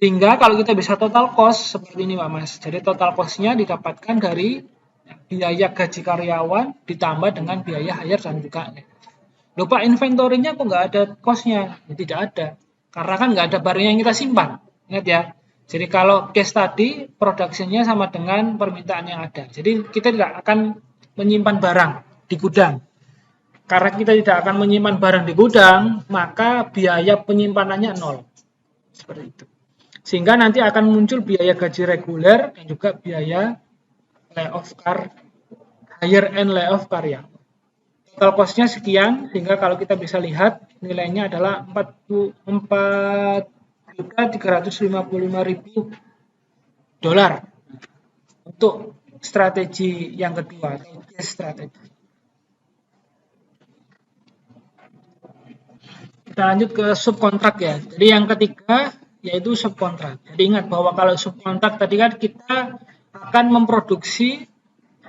Sehingga kalau kita bisa total cost seperti ini Pak Mas. Jadi total cost-nya didapatkan dari biaya gaji karyawan ditambah dengan biaya hire dan juga lupa inventory-nya kok nggak ada cost-nya. Ya, tidak ada. Karena kan nggak ada barang yang kita simpan. Ingat ya. Jadi kalau case tadi production-nya sama dengan permintaan yang ada. Jadi kita tidak akan menyimpan barang di gudang. Karena kita tidak akan menyimpan barang di gudang, maka biaya penyimpanannya 0. Seperti itu. Sehingga nanti akan muncul biaya gaji reguler dan juga biaya hire and layoff karyawan. Total cost-nya sekian, sehingga kalau kita bisa lihat nilainya adalah $4.355.000 untuk strategi yang kedua, atau strategi. Kita lanjut ke subkontrak ya. Jadi yang ketiga yaitu subkontrak. Jadi ingat bahwa kalau subkontrak tadi kan kita akan memproduksi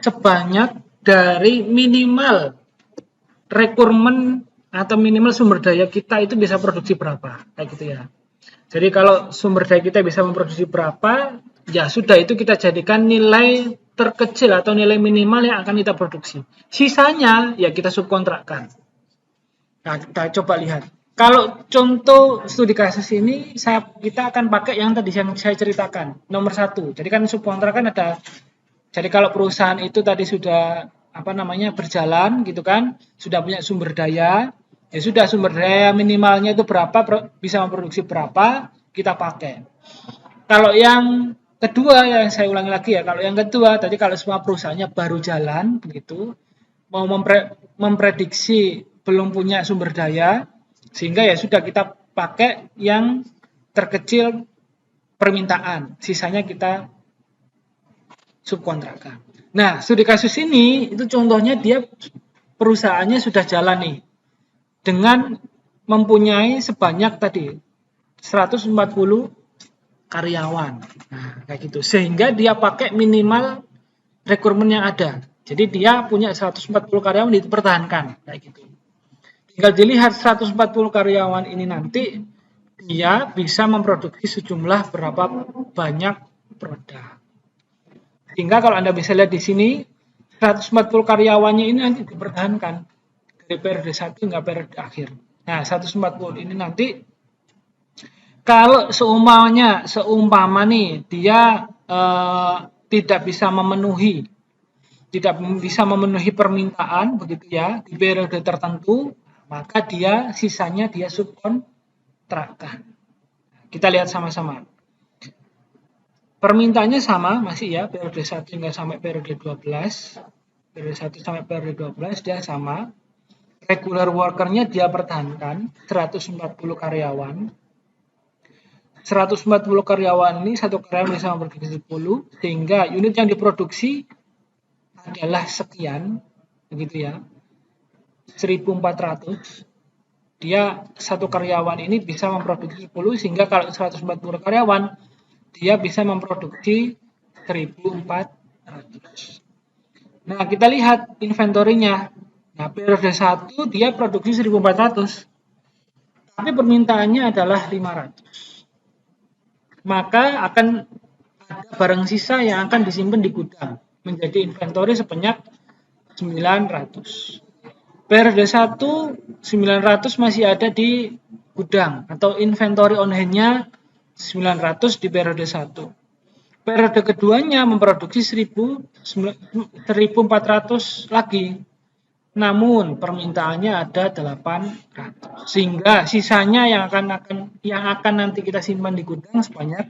sebanyak dari minimal requirement atau minimal sumber daya kita itu bisa produksi berapa, kayak gitu ya. Jadi kalau sumber daya kita bisa memproduksi berapa, ya sudah itu kita jadikan nilai terkecil atau nilai minimal yang akan kita produksi. Sisanya ya kita subkontrakkan. Nah, kita coba lihat. Kalau contoh studi kasus ini, kita akan pakai yang tadi yang saya ceritakan, nomor 1. Jadi kan subkontrak kan ada. Jadi kalau perusahaan itu tadi sudah berjalan gitu kan, sudah punya sumber daya, ya sudah sumber daya minimalnya itu berapa, bisa memproduksi berapa, kita pakai. Kalau yang kedua, yang saya ulangi lagi ya, kalau yang kedua tadi kalau semua perusahaannya baru jalan begitu, mau memprediksi belum punya sumber daya, sehingga ya sudah kita pakai yang terkecil permintaan, sisanya kita subkontrakkan. Nah, studi kasus ini itu contohnya dia perusahaannya sudah jalan nih dengan mempunyai sebanyak tadi 140 karyawan. Nah, kayak gitu. Sehingga dia pakai minimal rekrutmen yang ada. Jadi dia punya 140 karyawan dipertahankan kayak gitu. Tinggal dilihat 140 karyawan ini nanti dia bisa memproduksi sejumlah berapa banyak produk. Sehingga kalau Anda bisa lihat di sini 140 karyawannya ini nanti dipertahankan dari periode 1 hingga periode akhir. Nah, 140 ini nanti kalau seumpama nih dia tidak bisa memenuhi permintaan begitu ya di periode tertentu, maka sisanya dia subkontrakkan. Kita lihat sama-sama. Permintaannya sama masih ya, periode 1 hingga sampai periode 12. Periode 1 sampai periode 12 dia sama. Regular worker-nya dia pertahankan 140 karyawan. 140 karyawan ini satu karyawan bisa memproduksi 10, sehingga unit yang diproduksi adalah sekian, begitu ya, 1.400. Dia satu karyawan ini bisa memproduksi 10, sehingga kalau 140 karyawan dia bisa memproduksi 1.400. Nah, kita lihat inventorinya. Nah, periode 1 dia produksi 1.400, tapi permintaannya adalah 500. Maka akan ada barang sisa yang akan disimpan di gudang menjadi inventory sebanyak 900. Periode 1 900 masih ada di gudang atau inventory on hand-nya 900 di periode 1. Periode keduanya memproduksi 1.400 lagi. Namun permintaannya ada 800. Sehingga sisanya yang akan nanti kita simpan di gudang sebanyak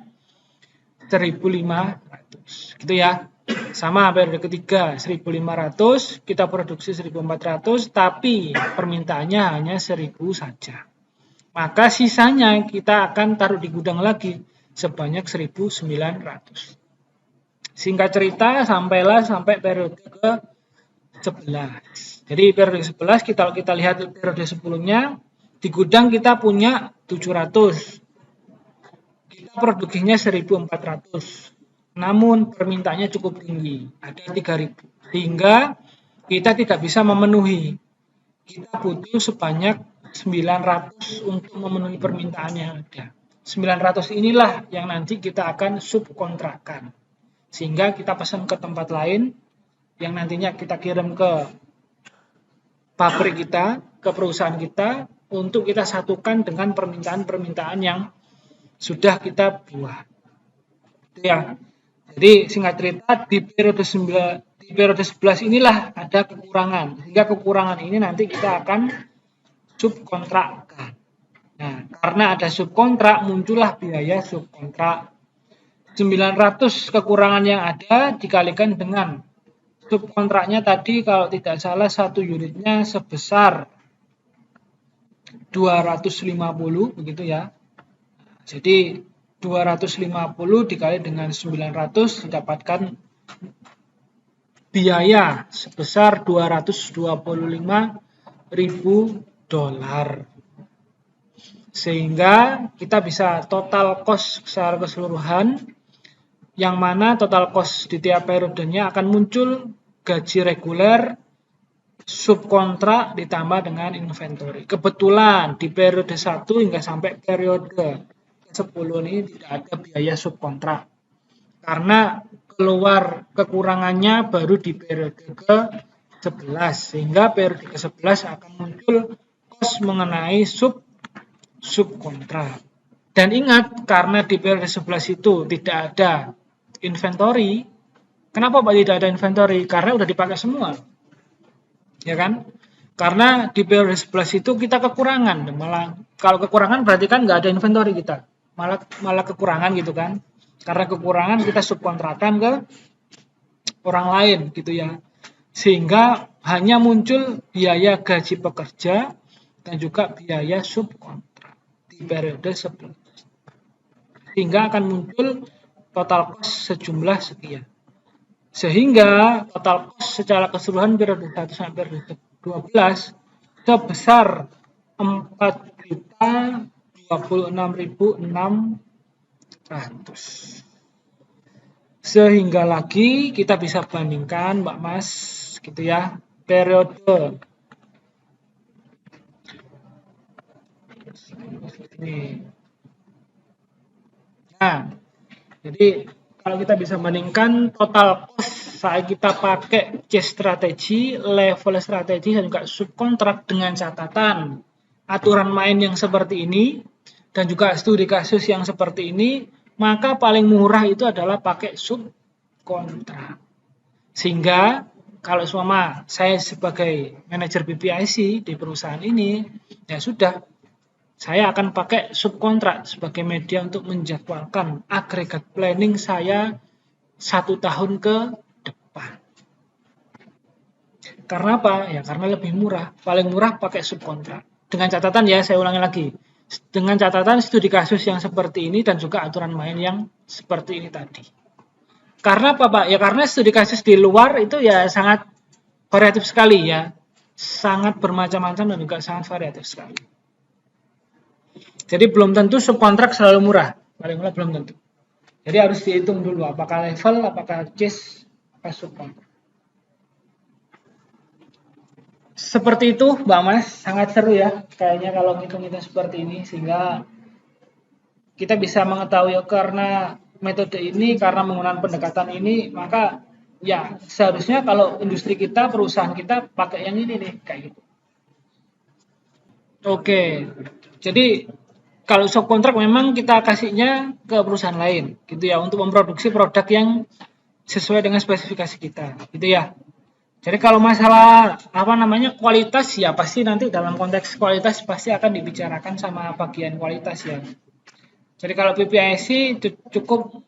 1.500. Gitu ya. Sama periode ketiga 1.500, kita produksi 1.400, tapi permintaannya hanya 1.000 saja. Maka sisanya kita akan taruh di gudang lagi sebanyak 1.900. Singkat cerita sampai periode ke-11. Jadi periode 11 kalau kita lihat periode sebelumnya di gudang kita punya 700. Kita produksinya 1.400. Namun permintaannya cukup tinggi, ada 3.000. Sehingga kita tidak bisa memenuhi. Kita butuh sebanyak 900 untuk memenuhi permintaan yang ada. 900 inilah yang nanti kita akan subkontrakkan. Sehingga kita pesan ke tempat lain yang nantinya kita kirim ke pabrik kita, ke perusahaan kita, untuk kita satukan dengan permintaan-permintaan yang sudah kita buat. Itu ya. Jadi singkat cerita di periode 11 inilah ada kekurangan. Sehingga kekurangan ini nanti kita akan subkontrakkan. Nah, karena ada subkontrak muncullah biaya subkontrak. 900 kekurangan yang ada dikalikan dengan subkontraknya tadi kalau tidak salah satu unitnya sebesar 250 begitu ya. Jadi 250 dikali dengan 900 didapatkan biaya sebesar $225.000. Sehingga kita bisa total cost secara keseluruhan, yang mana total cost di tiap periodenya akan muncul gaji reguler, subkontrak ditambah dengan inventory. Kebetulan di periode 1 hingga sampai periode 10 ini tidak ada biaya subkontrak. Karena keluar kekurangannya baru di periode ke-11. Sehingga periode ke-11 akan muncul cost mengenai subkontrak. Dan ingat, karena di periode 11 itu tidak ada inventory. Kenapa Pak tidak ada inventory? Karena udah dipakai semua. Ya kan? Karena di periode 11 itu kita kekurangan. Malah kalau kekurangan berarti kan nggak ada inventory kita. Malah kekurangan gitu kan. Karena kekurangan kita subkontrakkan ke orang lain gitu ya. Sehingga hanya muncul biaya gaji pekerja dan juga biaya subkontrak di periode 11. Sehingga akan muncul total cost sejumlah sekian. Sehingga total cost secara keseluruhan periode 1 sampai periode 12 sebesar 4.026.600. Sehingga lagi kita bisa bandingkan Mbak Mas gitu ya, periode ini. Nah, jadi kalau kita bisa bandingkan total cost saat kita pakai case strategi, level strategi dan juga subkontrak dengan catatan aturan main yang seperti ini dan juga studi kasus yang seperti ini, maka paling murah itu adalah pakai subkontrak. Sehingga kalau semua saya sebagai manajer BPIC di perusahaan ini, ya sudah, saya akan pakai subkontrak sebagai media untuk menjadwalkan agregat planning saya 1 tahun ke depan. Karena apa? Ya karena lebih murah. Paling murah pakai subkontrak. Dengan catatan ya, saya ulangi lagi. Dengan catatan studi kasus yang seperti ini dan juga aturan main yang seperti ini tadi. Karena apa Pak? Ya karena studi kasus di luar itu ya sangat variatif sekali ya. Sangat bermacam-macam dan juga sangat variatif sekali. Jadi belum tentu subkontrak selalu murah, paling murah belum tentu. Jadi harus dihitung dulu apakah level, apakah case, apakah subkontrak. Seperti itu Mbak Mas, sangat seru ya kayaknya kalau ngitung-ngitung seperti ini, sehingga kita bisa mengetahui karena metode ini, karena menggunakan pendekatan ini, maka ya seharusnya kalau industri kita, perusahaan kita pakai yang ini nih, kayak gitu. Oke, jadi kalau subkontrak memang kita kasihnya ke perusahaan lain gitu ya untuk memproduksi produk yang sesuai dengan spesifikasi kita gitu ya. Jadi kalau masalah kualitas ya pasti nanti dalam konteks kualitas pasti akan dibicarakan sama bagian kualitas ya. Jadi kalau PPIC cukup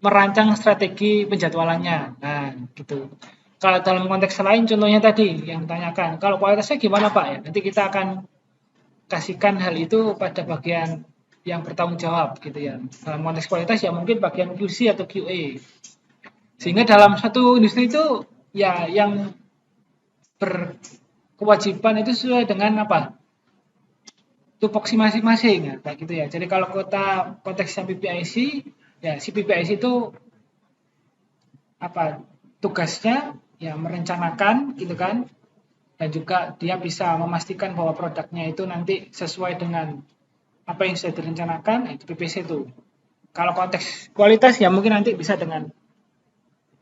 merancang strategi penjadwalannya. Nah, gitu. Kalau dalam konteks lain contohnya tadi yang tanyakan, kalau kualitasnya gimana Pak ya? Nanti kita akan kasihkan hal itu pada bagian yang bertanggung jawab gitu ya. Dalam konteks kualitas ya mungkin bagian QC atau QA. Sehingga dalam satu industri itu ya yang berkewajiban itu sesuai dengan apa? Tupoksi masing-masing ya, kayak gitu ya. Jadi kalau konteksnya PPIC ya si PPIC itu apa? Tugasnya ya merencanakan gitu kan. Dan juga dia bisa memastikan bahwa produknya itu nanti sesuai dengan apa yang sudah direncanakan, itu PPC itu. Kalau konteks kualitas ya mungkin nanti bisa dengan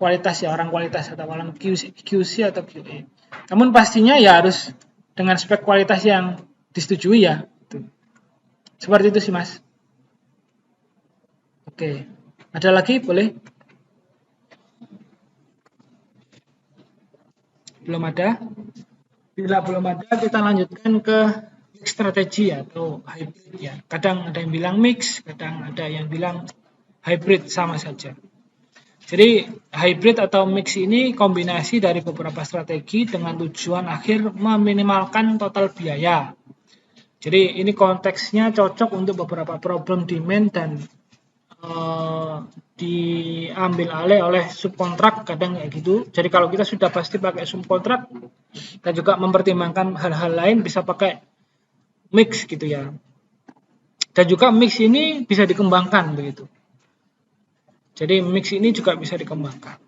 kualitas ya, orang kualitas atau orang QC atau QA. Namun pastinya ya harus dengan spek kualitas yang disetujui ya. Seperti itu sih Mas. Oke, ada lagi boleh? Belum ada? Bila belum ada, kita lanjutkan ke mix strategi atau hybrid ya. Kadang ada yang bilang mix, kadang ada yang bilang hybrid, sama saja. Jadi hybrid atau mix ini kombinasi dari beberapa strategi dengan tujuan akhir meminimalkan total biaya. Jadi ini konteksnya cocok untuk beberapa problem demand dan diambil alih oleh subkontrak kadang kayak gitu. Jadi kalau kita sudah pasti pakai subkontrak dan juga mempertimbangkan hal-hal lain bisa pakai mix gitu ya. Dan juga mix ini bisa dikembangkan begitu. Jadi mix ini juga bisa dikembangkan.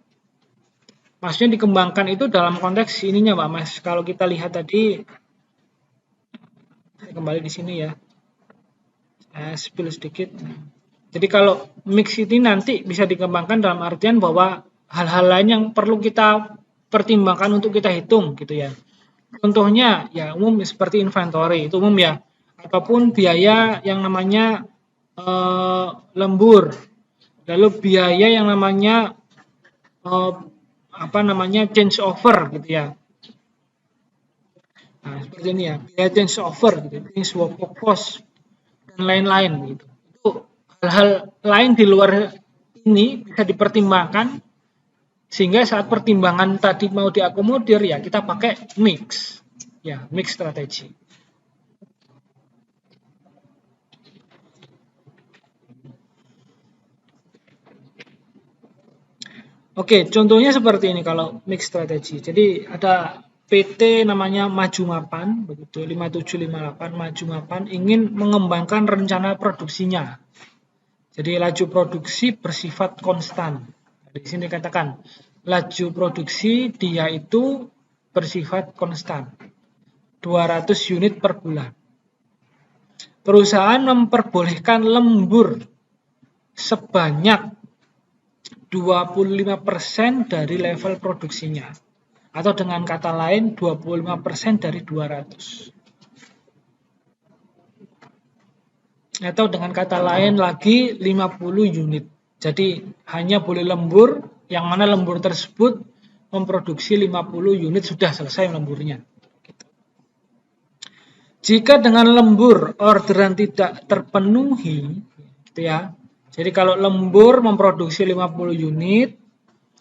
Maksudnya dikembangkan itu dalam konteks ininya Pak Mas. Kalau kita lihat tadi, saya kembali di sini ya. Saya spill sedikit. Jadi kalau mix ini nanti bisa dikembangkan dalam artian bahwa hal-hal lain yang perlu kita pertimbangkan untuk kita hitung gitu ya. Contohnya ya umum seperti inventory, itu umum ya. Ataupun biaya yang namanya lembur. Lalu biaya yang namanya change over gitu ya. Nah, seperti ini ya, biaya change over gitu, change work cost dan lain-lain gitu. Itu hal-hal lain di luar ini bisa dipertimbangkan sehingga saat pertimbangan tadi mau diakomodir ya kita pakai mix. Ya, mix strategi. Oke, contohnya seperti ini kalau mix strategi. Jadi ada PT namanya Maju Mapan, begitu 5758 Maju Mapan ingin mengembangkan rencana produksinya. Jadi laju produksi bersifat konstan. Di sini dikatakan laju produksi dia itu bersifat konstan. 200 unit per bulan. Perusahaan memperbolehkan lembur sebanyak 25% dari level produksinya. Atau dengan kata lain 25% dari 200. Atau dengan kata lain lagi 50 unit. Jadi hanya boleh lembur, yang mana lembur tersebut memproduksi 50 unit sudah selesai lemburnya. Jika dengan lembur orderan tidak terpenuhi, gitu ya. Jadi kalau lembur memproduksi 50 unit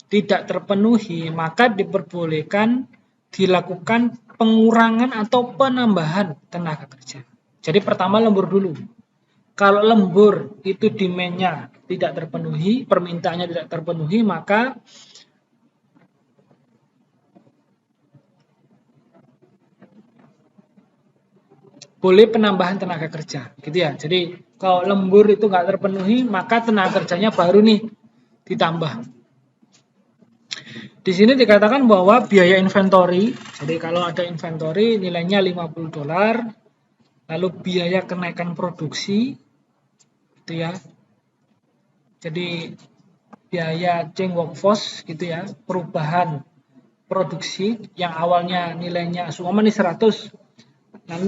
tidak terpenuhi, maka diperbolehkan dilakukan pengurangan atau penambahan tenaga kerja. Jadi pertama lembur dulu. Kalau lembur itu demand-nya tidak terpenuhi, permintaannya tidak terpenuhi, maka boleh penambahan tenaga kerja, gitu ya. Jadi kalau lembur itu nggak terpenuhi, maka tenaga kerjanya baru nih ditambah. Di sini dikatakan bahwa biaya inventory, jadi kalau ada inventory nilainya $50, lalu biaya kenaikan produksi, gitu ya. Jadi biaya change workforce, gitu ya, perubahan produksi yang awalnya nilainya seumpama 100,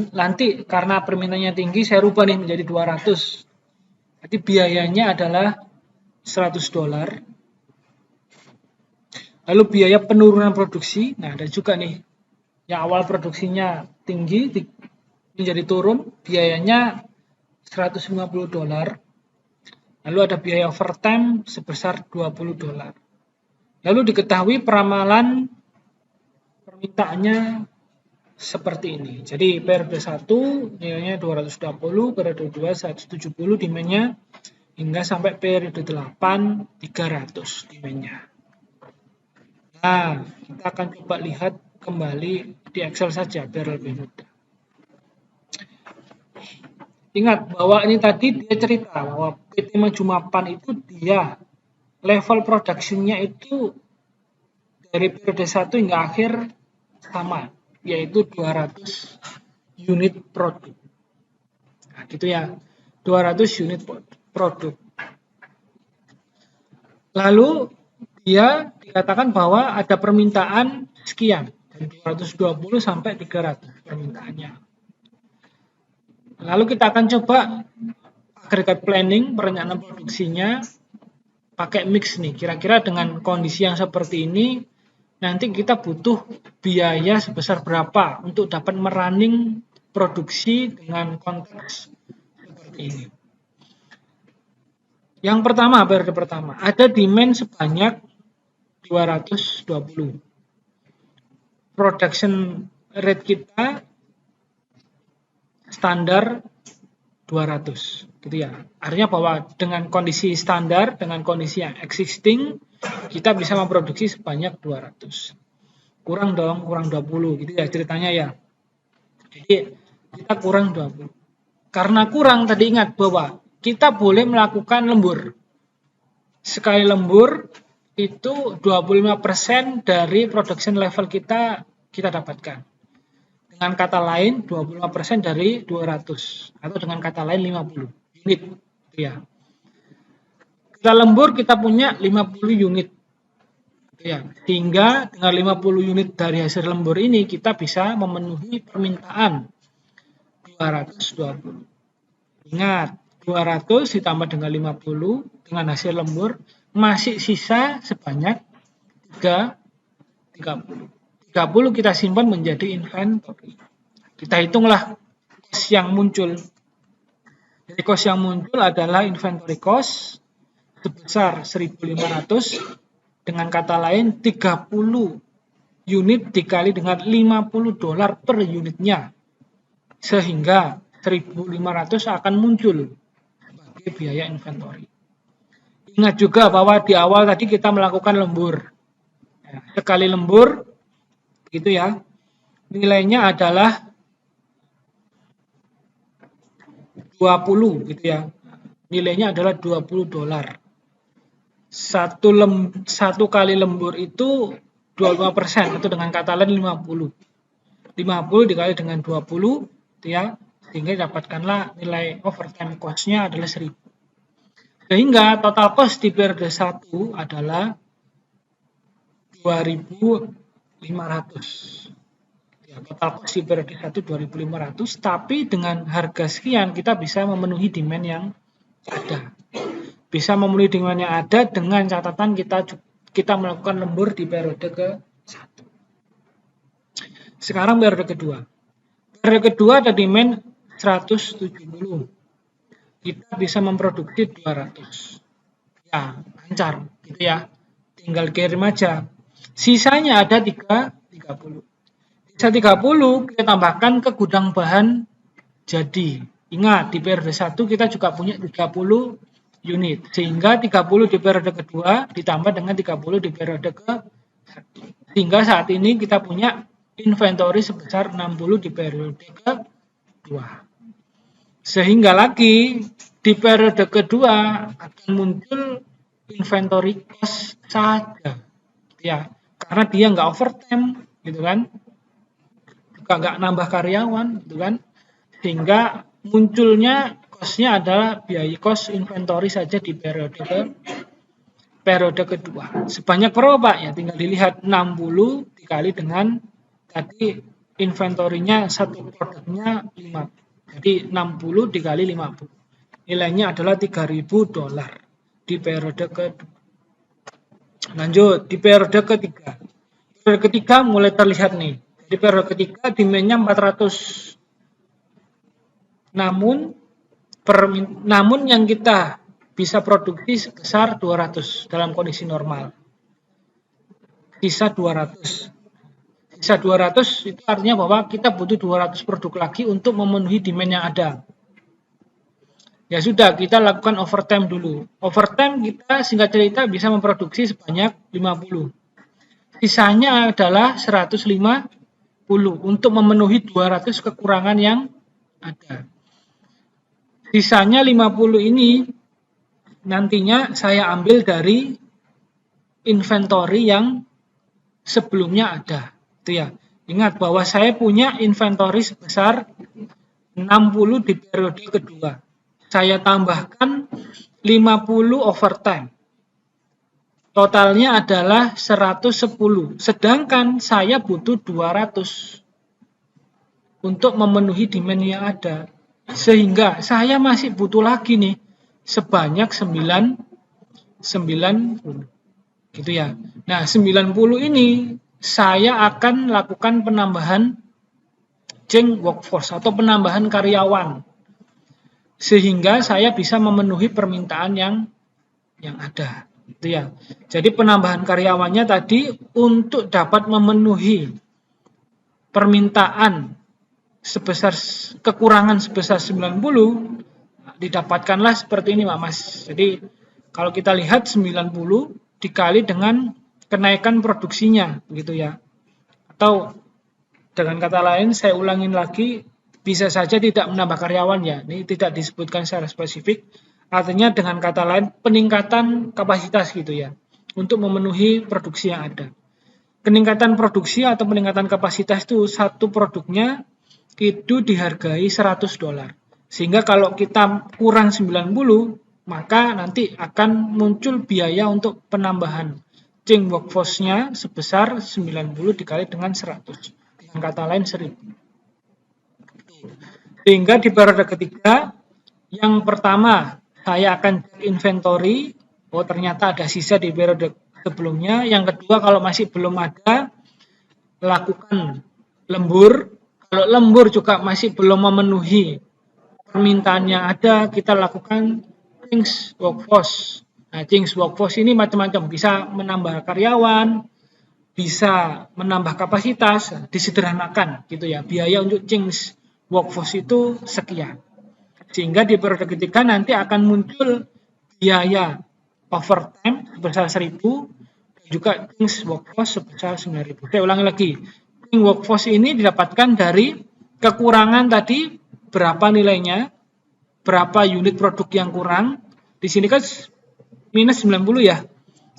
nanti karena permintaannya tinggi saya rubah nih menjadi 200. Jadi biayanya adalah $100. Lalu biaya penurunan produksi, nah ada juga nih, yang awal produksinya tinggi menjadi turun, biayanya $150. Lalu ada biaya overtime sebesar $20. Lalu diketahui peramalan permintaannya seperti ini. Jadi periode 1 nilainya 220, periode 2 170 demand-nya, hingga sampai periode 8 300 demand-nya. Nah, kita akan coba lihat kembali di Excel saja biar lebih mudah. Ingat bahwa ini tadi dia cerita bahwa PT Maju Mapan itu dia level production-nya itu dari periode 1 hingga akhir sama, yaitu 200 unit produk. Nah, gitu ya. 200 unit produk. Lalu dia dikatakan bahwa ada permintaan sekian, dari 220 sampai 300 permintaannya. Lalu kita akan coba agregat planning, perencanaan produksinya, pakai mix nih. Kira-kira dengan kondisi yang seperti ini, nanti kita butuh biaya sebesar berapa untuk dapat merunning produksi dengan konteks seperti ini. Yang pertama, periode pertama, ada demand sebanyak 220. Production rate kita standar 200, gitu ya. Artinya bahwa dengan kondisi standar, dengan kondisi yang existing, kita bisa memproduksi sebanyak 200. Kurang dong, kurang 20, gitu ya ceritanya ya. Jadi kita kurang 20. Karena kurang, tadi ingat bahwa kita boleh melakukan lembur. Sekali lembur, itu 25% dari production level kita dapatkan. Dengan kata lain 25% dari 200 atau dengan kata lain 50 unit, gitu ya. Kita lembur kita punya 50 unit. Ya, hingga dengan 50 unit dari hasil lembur ini kita bisa memenuhi permintaan 220. Ingat, 200 ditambah dengan 50 dengan hasil lembur masih sisa sebanyak 30. 30 kita simpan menjadi inventory. Kita hitunglah cost yang muncul. Jadi cost yang muncul adalah inventory cost sebesar 1.500, dengan kata lain 30 unit dikali dengan $50 per unitnya, sehingga 1.500 akan muncul sebagai biaya inventory. Ingat juga bahwa di awal tadi kita melakukan lembur. Sekali lembur gitu ya, nilainya adalah 20 gitu ya. Nilainya adalah $20. Satu kali lembur itu 25%, itu dengan kata lain 50. 50 dikali dengan 20 gitu ya, sehingga dapatkanlah nilai overtime cost-nya adalah 1.000. Sehingga total cost di periode 1 adalah 2.500. Ya, total cost di periode 1 2.500, tapi dengan harga sekian kita bisa memenuhi demand yang ada. Bisa memenuhi demand yang ada dengan catatan kita melakukan lembur di periode ke-1. Sekarang periode kedua. Periode kedua ada demand 170. Kita bisa memproduksi 200. Ya, lancar gitu ya. Tinggal kirim aja. Sisanya ada 30. Sisa 30 kita tambahkan ke gudang bahan jadi. Ingat, di periode 1 kita juga punya 30 unit. Sehingga 30 di periode kedua ditambah dengan 30 di periode ke-1. Sehingga saat ini kita punya inventory sebesar 60 di periode kedua. Sehingga lagi di periode kedua akan muncul inventory cost saja. Ya, karena dia nggak overtime gitu kan. Juga nggak nambah karyawan gitu kan. Sehingga munculnya cost-nya adalah biaya cost inventory saja di periode kedua. Sebanyak berapa Pak? Ya tinggal dilihat 60 dikali dengan tadi inventory-nya satu produknya 5. Jadi 60 dikali 50. Nilainya adalah $3.000 di periode kedua. Lanjut, di periode ketiga. Periode ketiga mulai terlihat nih. Di periode ketiga demand-nya 400. Namun yang kita bisa produksi sebesar 200 dalam kondisi normal. Sisa 200. Sisa 200 itu artinya bahwa kita butuh 200 produk lagi untuk memenuhi demand yang ada. Ya sudah, kita lakukan overtime dulu. Overtime kita singkat cerita bisa memproduksi sebanyak 50. Sisanya adalah 150 untuk memenuhi 200 kekurangan yang ada. Sisanya 50 ini nantinya saya ambil dari inventory yang sebelumnya ada. Itu ya. Ingat bahwa saya punya inventory sebesar 60 di periode kedua. Saya tambahkan 50 overtime. Totalnya adalah 110. Sedangkan saya butuh 200 untuk memenuhi demand yang ada. Sehingga saya masih butuh lagi nih sebanyak 90. Gitu ya. Nah, 90 ini saya akan lakukan penambahan change workforce atau penambahan karyawan. Sehingga saya bisa memenuhi permintaan yang ada. Gitu ya. Jadi penambahan karyawannya tadi untuk dapat memenuhi permintaan kekurangan sebesar 90 didapatkanlah seperti ini Pak Mas. Jadi kalau kita lihat 90 dikali dengan kenaikan produksinya gitu ya. Atau dengan kata lain saya ulangin lagi, bisa saja tidak menambah karyawan ya. Ini tidak disebutkan secara spesifik. Artinya dengan kata lain peningkatan kapasitas gitu ya. Untuk memenuhi produksi yang ada. Peningkatan produksi atau peningkatan kapasitas itu satu produknya itu dihargai $100. Sehingga kalau kita kurang 90, maka nanti akan muncul biaya untuk penambahan change workforce-nya sebesar 90 dikali dengan 100. Dengan kata lain 1000. Sehingga di periode ketiga, yang pertama saya akan cek inventory, oh ternyata ada sisa di periode sebelumnya. Yang kedua, kalau masih belum ada, lakukan lembur. Kalau lembur juga masih belum memenuhi permintaan yang ada, kita lakukan change workforce. Nah, change workforce ini macam-macam, bisa menambah karyawan, bisa menambah kapasitas, disederhanakan gitu ya. Biaya untuk change workforce itu sekian. Sehingga di periode ketiga nanti akan muncul biaya overtime sebesar 1000 dan juga change workforce sebesar 9000. Saya ulangi lagi. Change workforce ini didapatkan dari kekurangan tadi berapa nilainya, berapa unit produk yang kurang. Di sini kan minus 90 ya,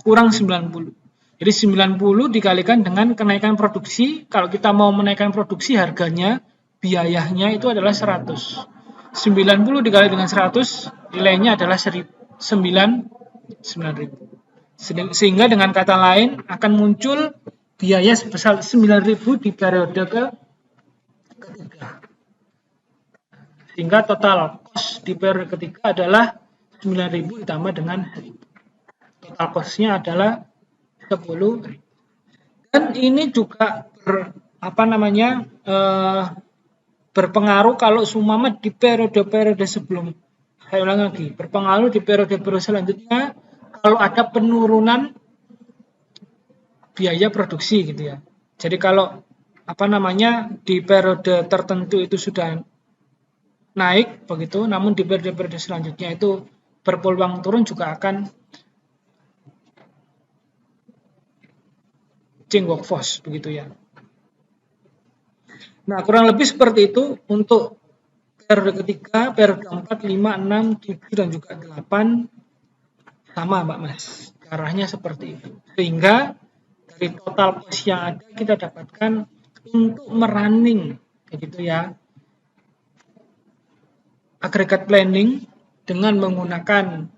kurang 90. Jadi 90 dikalikan dengan kenaikan produksi. Kalau kita mau menaikkan produksi, harganya, biayanya itu adalah 100. 90 dikali dengan 100, nilainya adalah 9.000. Sehingga dengan kata lain akan muncul biaya sebesar 9.000 di periode ketiga. Sehingga total cost di periode ketiga adalah 9.000 ditambah dengan 1.000. Total cost-nya adalah 10.000. Dan ini juga berpengaruh kalau seumpama di periode-periode sebelum, saya ulang lagi, berpengaruh di periode-periode selanjutnya kalau ada penurunan biaya produksi gitu ya. Jadi kalau di periode tertentu itu sudah naik begitu, namun di periode-periode selanjutnya itu berpeluang turun, juga akan change workforce begitu ya. Nah, kurang lebih seperti itu untuk periode ketiga, periode 4, 5, 6, 7, dan juga 8 sama Mbak Mas. Arahnya seperti itu. Sehingga dari total cost yang ada kita dapatkan untuk merunning begitu ya, aggregate planning dengan menggunakan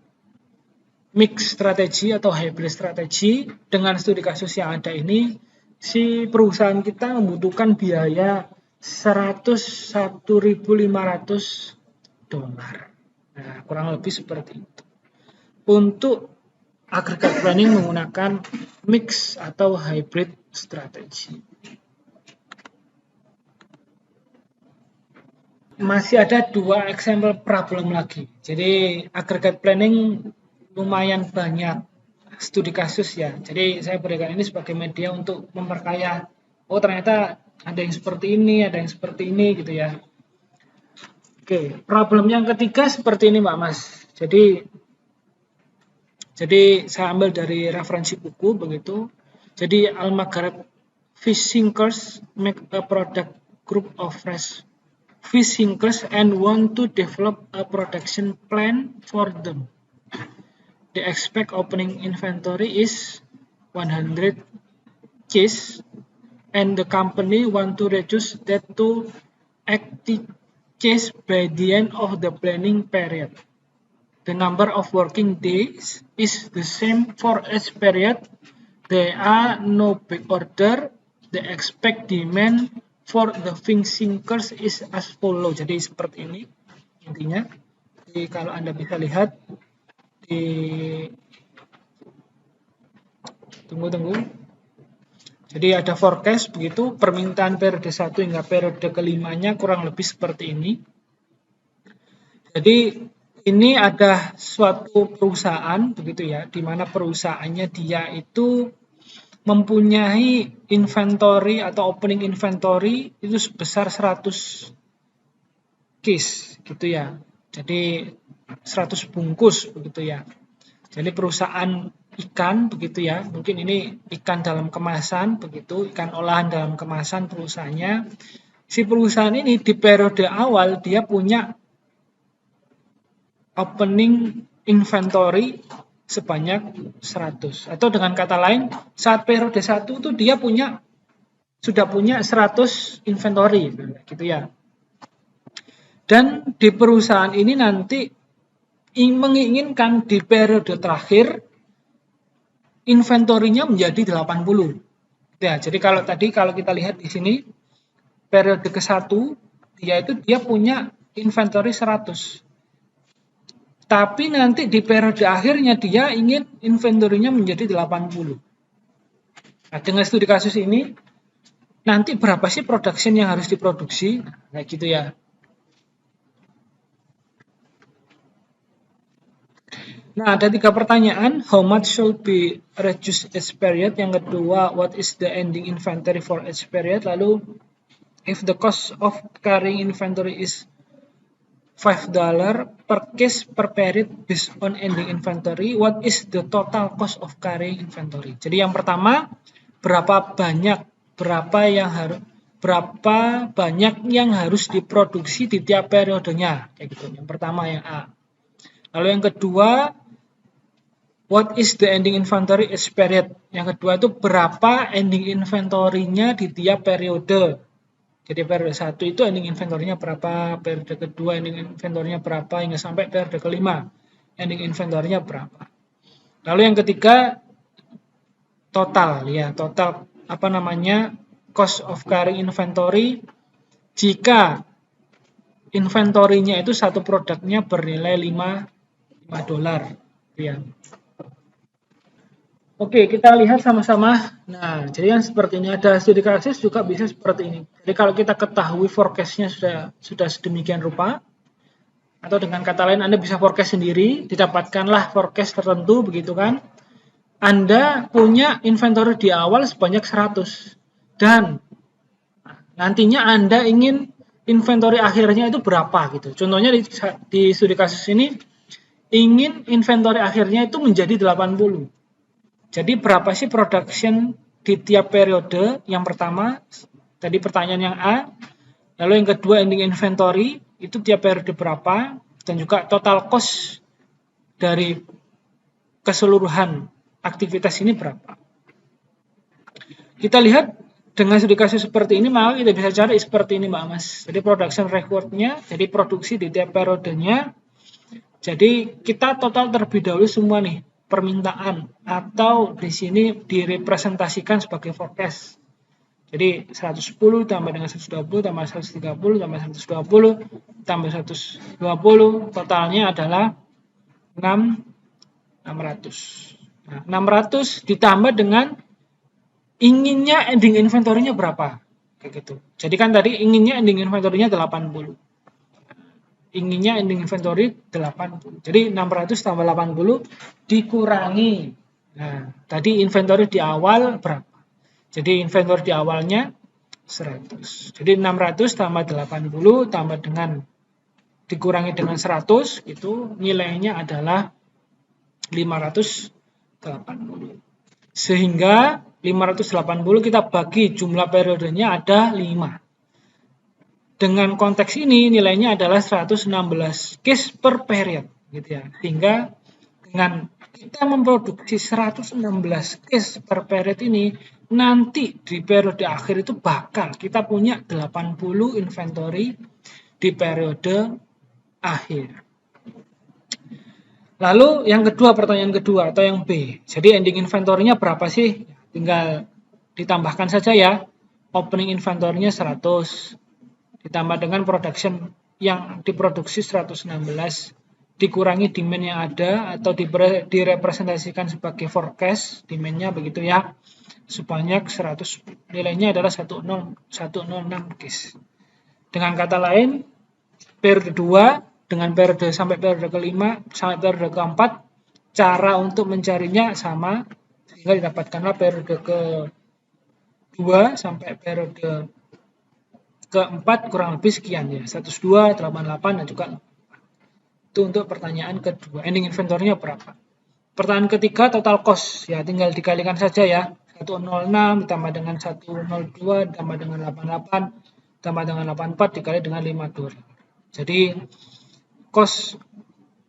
mix strategi atau hybrid strategi. Dengan studi kasus yang ada ini, si perusahaan kita membutuhkan biaya $101.500. Nah, kurang lebih seperti itu. Untuk aggregate planning menggunakan mix atau hybrid strategi. Masih ada 2 example problem lagi. Jadi aggregate planning lumayan banyak studi kasus ya. Jadi saya berikan ini sebagai media untuk memperkaya. Oh, ternyata ada yang seperti ini, ada yang seperti ini gitu ya. Oke, problem yang ketiga seperti ini Mbak Mas. Jadi saya ambil dari referensi buku begitu. Jadi Al-Maghreb fish sinkers make a product group of fresh fish sinkers and want to develop a production plan for them. The expect opening inventory is 100 case and the company want to reduce that to 80 case by the end of the planning period. The number of working days is the same for each period. There are no big order. The expect demand for the fish sinkers is as follow. Jadi seperti ini intinya. Jadi kalau Anda bisa lihat tunggu. Jadi ada forecast begitu, permintaan periode 1 hingga periode kelimanya kurang lebih seperti ini. Jadi ini ada suatu perusahaan begitu ya, di mana perusahaannya dia itu mempunyai inventory atau opening inventory itu sebesar 100 case gitu ya. Jadi 100 bungkus begitu ya. Jadi perusahaan ikan begitu ya, mungkin ini ikan dalam kemasan begitu, ikan olahan dalam kemasan perusahaannya. Si perusahaan ini di periode awal dia punya opening inventory sebanyak 100. Atau dengan kata lain, saat periode 1 itu dia sudah punya 100 inventory gitu ya. Dan di perusahaan ini nanti menginginkan di periode terakhir inventorinya menjadi 80. Ya, jadi kalau kita lihat di sini periode ke-1 dia punya inventory 100. Tapi nanti di periode akhirnya dia ingin inventorinya menjadi 80. Nah, dengan studi kasus ini nanti berapa sih production yang harus diproduksi? Kayak gitu ya. Nah, ada 3 pertanyaan. How much should be reduced each period? Yang kedua, what is the ending inventory for each period? Lalu, if the cost of carrying inventory is $5 per case per period based on ending inventory, what is the total cost of carrying inventory? Jadi yang pertama, berapa banyak yang harus diproduksi di tiap periodenya, kayak gitu. Yang pertama yang A. Lalu yang kedua, what is the ending inventory each period? Yang kedua itu berapa ending inventory-nya di tiap periode. Jadi periode 1 itu ending inventory-nya berapa, periode kedua ending inventory-nya berapa, hingga sampai periode kelima ending inventory-nya berapa. Lalu yang ketiga, total cost of carrying inventory jika inventory-nya itu satu produknya bernilai $5. Ya. Oke, kita lihat sama-sama. Nah, jadi yang seperti ini ada studi kasus juga bisa seperti ini. Jadi kalau kita ketahui forecast-nya sudah sedemikian rupa, atau dengan kata lain Anda bisa forecast sendiri, didapatkanlah forecast tertentu begitu kan. Anda punya inventory di awal sebanyak 100 dan nantinya Anda ingin inventory akhirnya itu berapa gitu. Contohnya di studi kasus ini ingin inventory akhirnya itu menjadi 80. Jadi berapa sih production di tiap periode? Yang pertama, tadi pertanyaan yang A. Lalu yang kedua ending inventory, itu tiap periode berapa? Dan juga total cost dari keseluruhan aktivitas ini berapa? Kita lihat dengan studi kasus seperti ini, maka kita bisa cari seperti ini Mbak Mas. Jadi production record-nya, jadi produksi di tiap periodenya. Jadi kita total terlebih dahulu semua nih permintaan atau di sini direpresentasikan sebagai forecast. Jadi 110 tambah dengan 120 tambah 130 tambah 120 tambah 120 totalnya adalah 600. Nah, 600 ditambah dengan inginnya ending inventory-nya berapa? Kayak gitu. Jadi kan tadi inginnya ending inventory-nya 80. Inginnya ending inventory 80. Jadi 600 tambah 80 dikurangi. Nah, tadi inventory di awal berapa? Jadi inventory di awalnya 100. Jadi 600 tambah 80 tambah dengan dikurangi dengan 100 itu nilainya adalah 580. Sehingga 580 kita bagi jumlah periodenya ada 5. Dengan konteks ini nilainya adalah 116 case per period gitu ya. Sehingga dengan kita memproduksi 116 case per period ini nanti di periode akhir itu bakal kita punya 80 inventory di periode akhir. Lalu yang kedua, pertanyaan kedua atau yang B. Jadi ending inventory-nya berapa sih? Tinggal ditambahkan saja ya. Opening inventory-nya 100 ditambah dengan production yang diproduksi 116 dikurangi demand yang ada atau direpresentasikan sebagai forecast demand-nya begitu ya, sebanyak 100, nilainya adalah 106 case. Dengan kata lain, periode 2 dengan periode sampai periode kelima sampai periode keempat, cara untuk mencarinya sama, sehingga didapatkanlah periode ke-2 sampai periode keempat kurang lebih sekian ya, 102, 88 dan juga itu untuk pertanyaan kedua. Ending inventory-nya berapa? Pertanyaan ketiga total cost ya, tinggal dikalikan saja ya. 106 ditambah dengan 102 ditambah dengan 88 ditambah dengan 84 dikali dengan $5. Jadi cost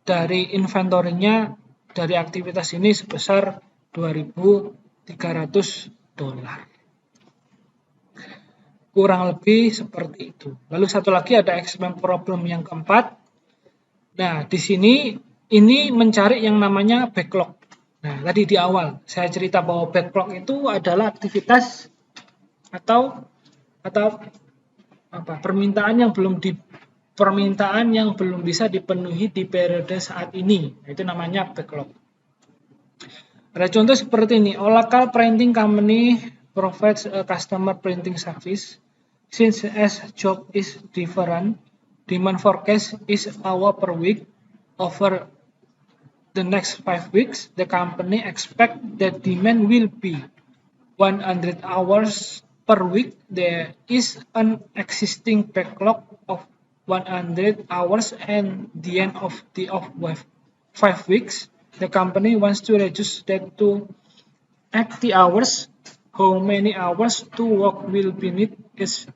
dari inventory-nya dari aktivitas ini sebesar $2.300. Kurang lebih seperti itu. Lalu satu lagi ada experiment problem yang keempat. Nah, di sini ini mencari yang namanya backlog. Nah, tadi di awal saya cerita bahwa backlog itu adalah aktivitas atau permintaan yang belum bisa dipenuhi di periode saat ini. Itu namanya backlog. Ada contoh seperti ini, Oracle Printing Company provides a customer printing service. Since as job is different, demand forecast is hour per week. Over the next 5 weeks, the company expect that demand will be 100 hours per week. There is an existing backlog of 100 hours and the end of 5 weeks. The company wants to reduce that to 80 hours. How many hours to work will be needed each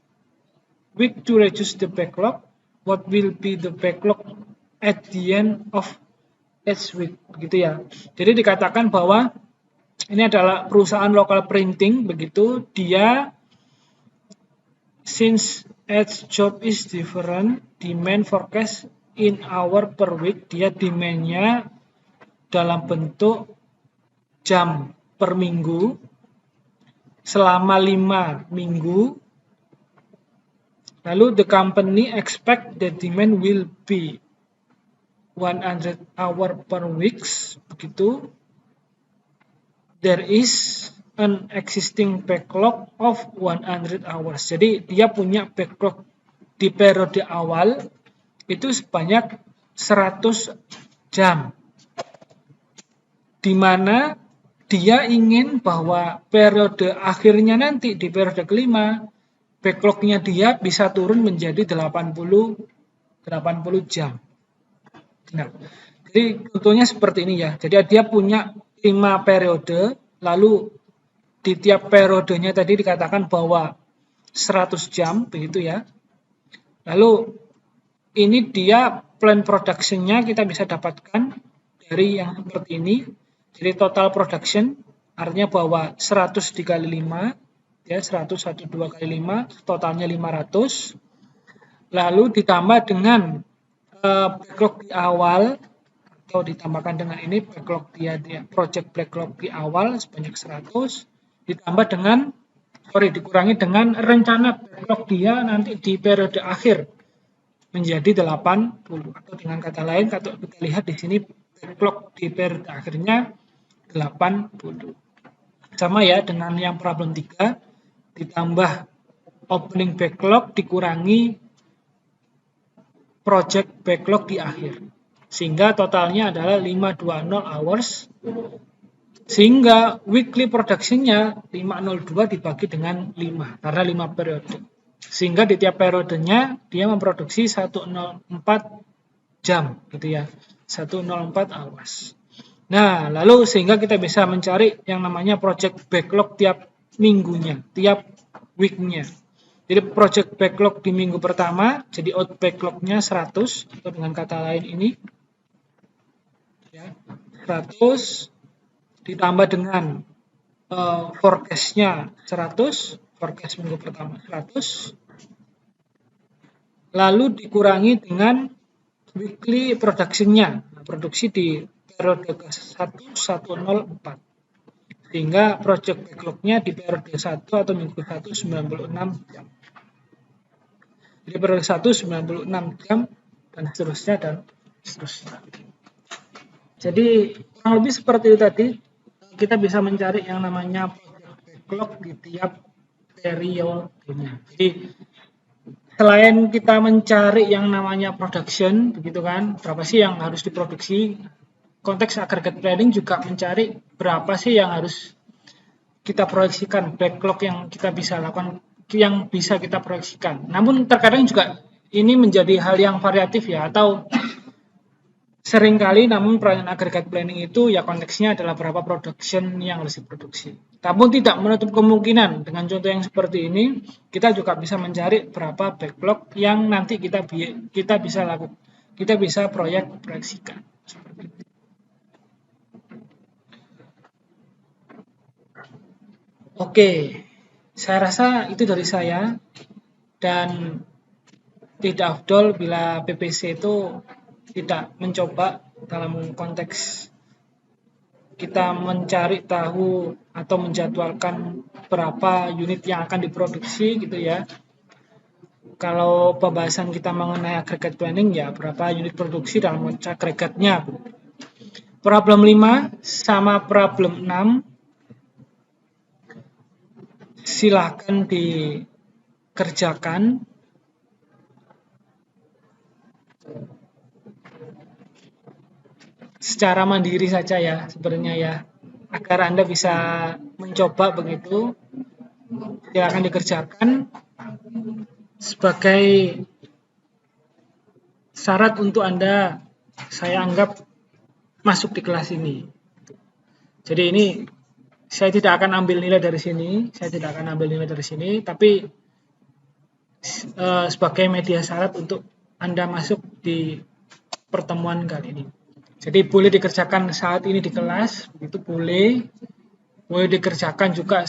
week to reduce the backlog? What will be the backlog at the end of each week? Begitu ya. Jadi dikatakan bahwa ini adalah perusahaan local printing, begitu dia since each job is different, demand forecast in hour per week, dia demand-nya dalam bentuk jam per minggu selama 5 minggu. Lalu the company expect the demand will be 100 hour per weeks, begitu. There is an existing backlog of 100 hours. Jadi dia punya backlog di periode awal itu sebanyak 100 jam. Di mana dia ingin bahwa periode akhirnya nanti di periode kelima backlognya dia bisa turun menjadi 80 jam. Nah, jadi contohnya seperti ini ya. Jadi dia punya 5 periode, lalu di tiap periodenya tadi dikatakan bahwa 100 jam begitu ya. Lalu ini dia plan production-nya kita bisa dapatkan dari yang seperti ini. Jadi total production artinya bahwa 100 dikali 5 ya, 100 1 2 kali 5 totalnya 500. Lalu ditambah dengan backlog di awal atau ditambahkan dengan ini backlog dia project backlog di awal sebanyak 100 ditambah dengan dikurangi dengan rencana backlog dia nanti di periode akhir menjadi 80, atau dengan kata lain kalau kita lihat di sini backlog di periode akhirnya 80. Sama ya dengan yang problem 3, ditambah opening backlog dikurangi project backlog di akhir. Sehingga totalnya adalah 520 hours. Sehingga weekly production-nya 502 dibagi dengan 5 karena 5 periode. Sehingga di tiap periodenya dia memproduksi 104 jam gitu ya. 104 hours. Nah, lalu sehingga kita bisa mencari yang namanya project backlog tiap minggunya, tiap week-nya. Jadi project backlog di minggu pertama, jadi out backlog-nya 100, atau dengan kata lain ini, ya, 100 ditambah dengan forecast-nya 100, forecast minggu pertama 100, lalu dikurangi dengan weekly production-nya, produksi di periode ke-1 104. Sehingga project backlog-nya di periode 1 atau minggu 1 96 jam. Jadi periode 1 96 jam dan seterusnya. Jadi kurang lebih seperti itu tadi. Kita bisa mencari yang namanya project backlog di tiap periodenya. Jadi selain kita mencari yang namanya production, begitu kan, berapa sih yang harus diproduksi, konteks aggregate planning juga mencari berapa sih yang harus kita proyeksikan, backlog yang kita bisa lakukan, yang bisa kita proyeksikan. Namun terkadang juga ini menjadi hal yang variatif ya, atau seringkali namun perancangan aggregate planning itu ya konteksnya adalah berapa production yang harus diproduksi. Namun tidak menutup kemungkinan dengan contoh yang seperti ini kita juga bisa mencari berapa backlog yang nanti kita bisa lakukan, kita bisa proyeksikan. Seperti itu. Oke, saya rasa itu dari saya, dan tidak afdol bila PPC itu tidak mencoba dalam konteks kita mencari tahu atau menjadwalkan berapa unit yang akan diproduksi gitu ya. Kalau pembahasan kita mengenai aggregate planning ya berapa unit produksi dalam agregatnya. Problem 5 sama problem 6 silahkan dikerjakan secara mandiri saja ya sebenarnya ya, agar Anda bisa mencoba begitu. Silakan dikerjakan sebagai syarat untuk Anda saya anggap masuk di kelas ini. Jadi ini saya tidak akan ambil nilai dari sini, tapi sebagai media syarat untuk Anda masuk di pertemuan kali ini. Jadi boleh dikerjakan saat ini di kelas, begitu boleh dikerjakan juga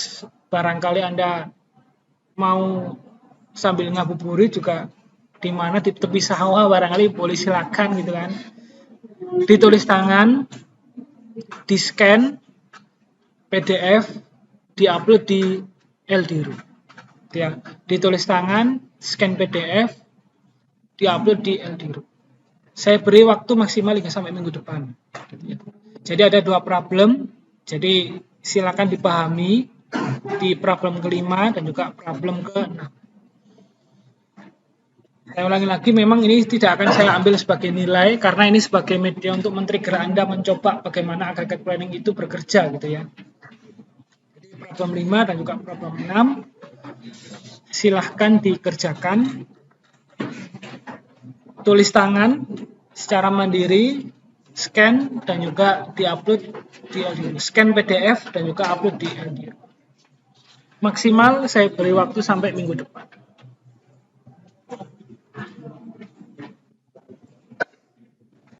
barangkali Anda mau sambil ngabuburit juga di mana di tepi sawah barangkali boleh silakan gitu kan. Ditulis tangan, di scan PDF, diupload di LDRU. Ya, ditulis tangan, scan PDF, diupload di LDRU. Saya beri waktu maksimal hingga sampai minggu depan. Jadi ada 2 problem, jadi silakan dipahami di problem kelima dan juga problem ke-6. Saya ulangi lagi, memang ini tidak akan saya ambil sebagai nilai karena ini sebagai media untuk men-trigger Anda mencoba bagaimana aggregate planning itu bekerja gitu ya. Jadi problem 5 dan juga problem 6 silahkan dikerjakan. Tulis tangan secara mandiri, scan dan juga diupload di LDRU. Scan PDF dan juga upload di LDRU. Maksimal saya beri waktu sampai minggu depan.